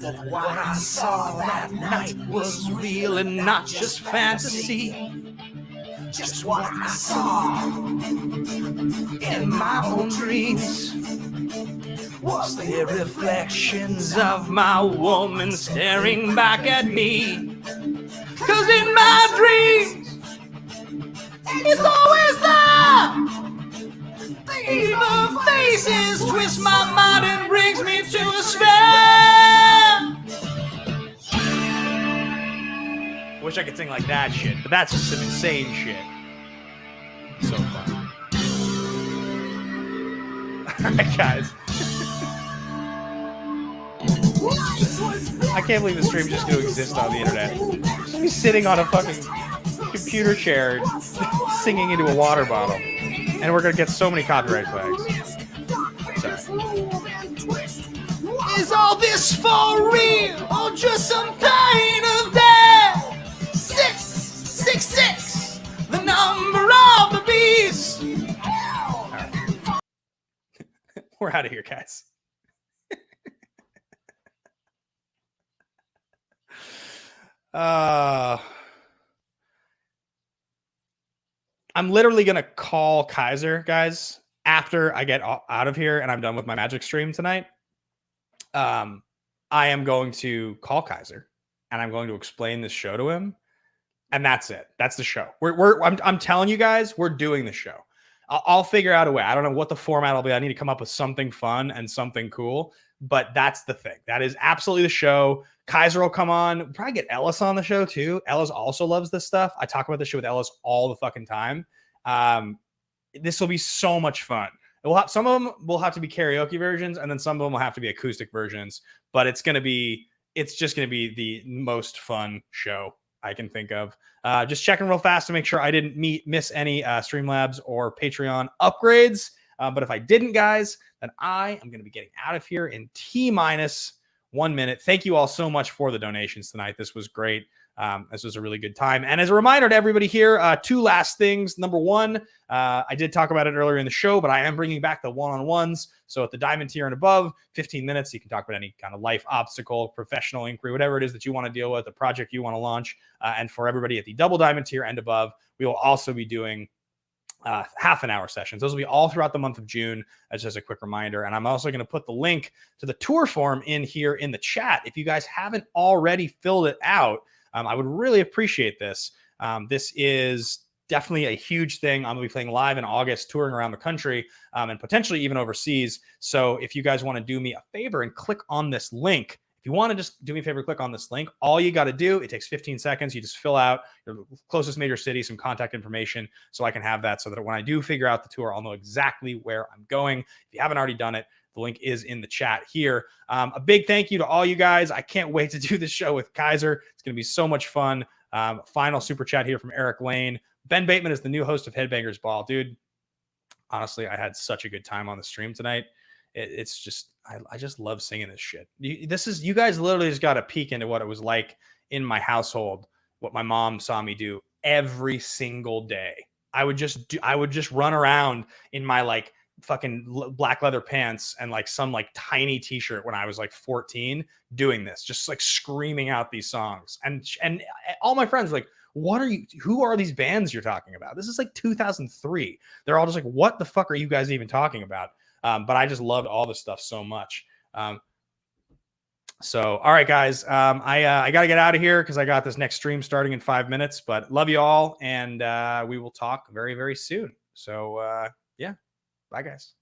that What I saw that night was real and not just fantasy. Just what I saw in my own dreams was the reflections of my woman staring back at me. 'Cause in my dreams, it's always there. Evil faces twist my mind and brings me to a spell. Wish I could sing like that shit, but that's just some insane shit. So fun. Alright, guys. I can't believe the stream just going to exist on the internet. Just be sitting on a fucking computer chair singing into a water bottle. And we're going to get so many copyright flags. Sorry. Is all this for real or just some kind of death? 666, the number of the beast. Right. We're out of here, guys. I'm literally going to call Kaiser, guys, after I get out of here and I'm done with my Magic stream tonight. I am going to call Kaiser and I'm going to explain this show to him. And that's it. That's the show. I'm telling you guys, we're doing the show. I'll figure out a way. I don't know what the format will be. I need to come up with something fun and something cool. But that's the thing. That is absolutely the show. Kaiser will come on. We'll probably get Ellis on the show too. Ellis also loves this stuff. I talk about this show with Ellis all the fucking time. This will be so much fun. Some of them will have to be karaoke versions, and then some of them will have to be acoustic versions. But it's just gonna be the most fun show I can think of. Just checking real fast to make sure I didn't miss any Streamlabs or Patreon upgrades. But if I didn't, guys, then I am going to be getting out of here in T-minus 1 minute. Thank you all so much for the donations tonight. This was great. This was a really good time. And as a reminder to everybody here, two last things. Number one, I did talk about it earlier in the show, but I am bringing back the one-on-ones. So at the diamond tier and above, 15 minutes, you can talk about any kind of life obstacle, professional inquiry, whatever it is that you want to deal with, the project you want to launch. And for everybody at the double diamond tier and above, we will also be doing half an hour sessions. Those will be all throughout the month of June. That's just a quick reminder. And I'm also going to put the link to the tour form in here in the chat. If you guys haven't already filled it out, I would really appreciate this. This is definitely a huge thing. I'm going to be playing live in August, touring around the country, and potentially even overseas. So if you guys want to do me a favor and click on this link, if you want to just do me a favor, click on this link. All you got to do, it takes 15 seconds. You just fill out your closest major city, some contact information, so I can have that so that when I do figure out the tour, I'll know exactly where I'm going. If you haven't already done it, the link is in the chat here. A big thank you to all you guys. I can't wait to do this show with Kaiser. It's going to be so much fun. Final super chat here from Eric Lane. Ben Bateman is the new host of Headbangers Ball. Dude, honestly, I had such a good time on the stream tonight. It's just, I just love singing this shit. You guys literally just got a peek into what it was like in my household, what my mom saw me do every single day. I would just run around in my like fucking black leather pants and like some like tiny t-shirt when I was like 14 doing this, just like screaming out these songs. And all my friends were like, who are these bands you're talking about? This is like 2003. They're all just like, what the fuck are you guys even talking about? But I just loved all this stuff so much. So, all right, guys, I got to get out of here because I got this next stream starting in 5 minutes, but love you all. And we will talk very, very soon. So, yeah, bye, guys.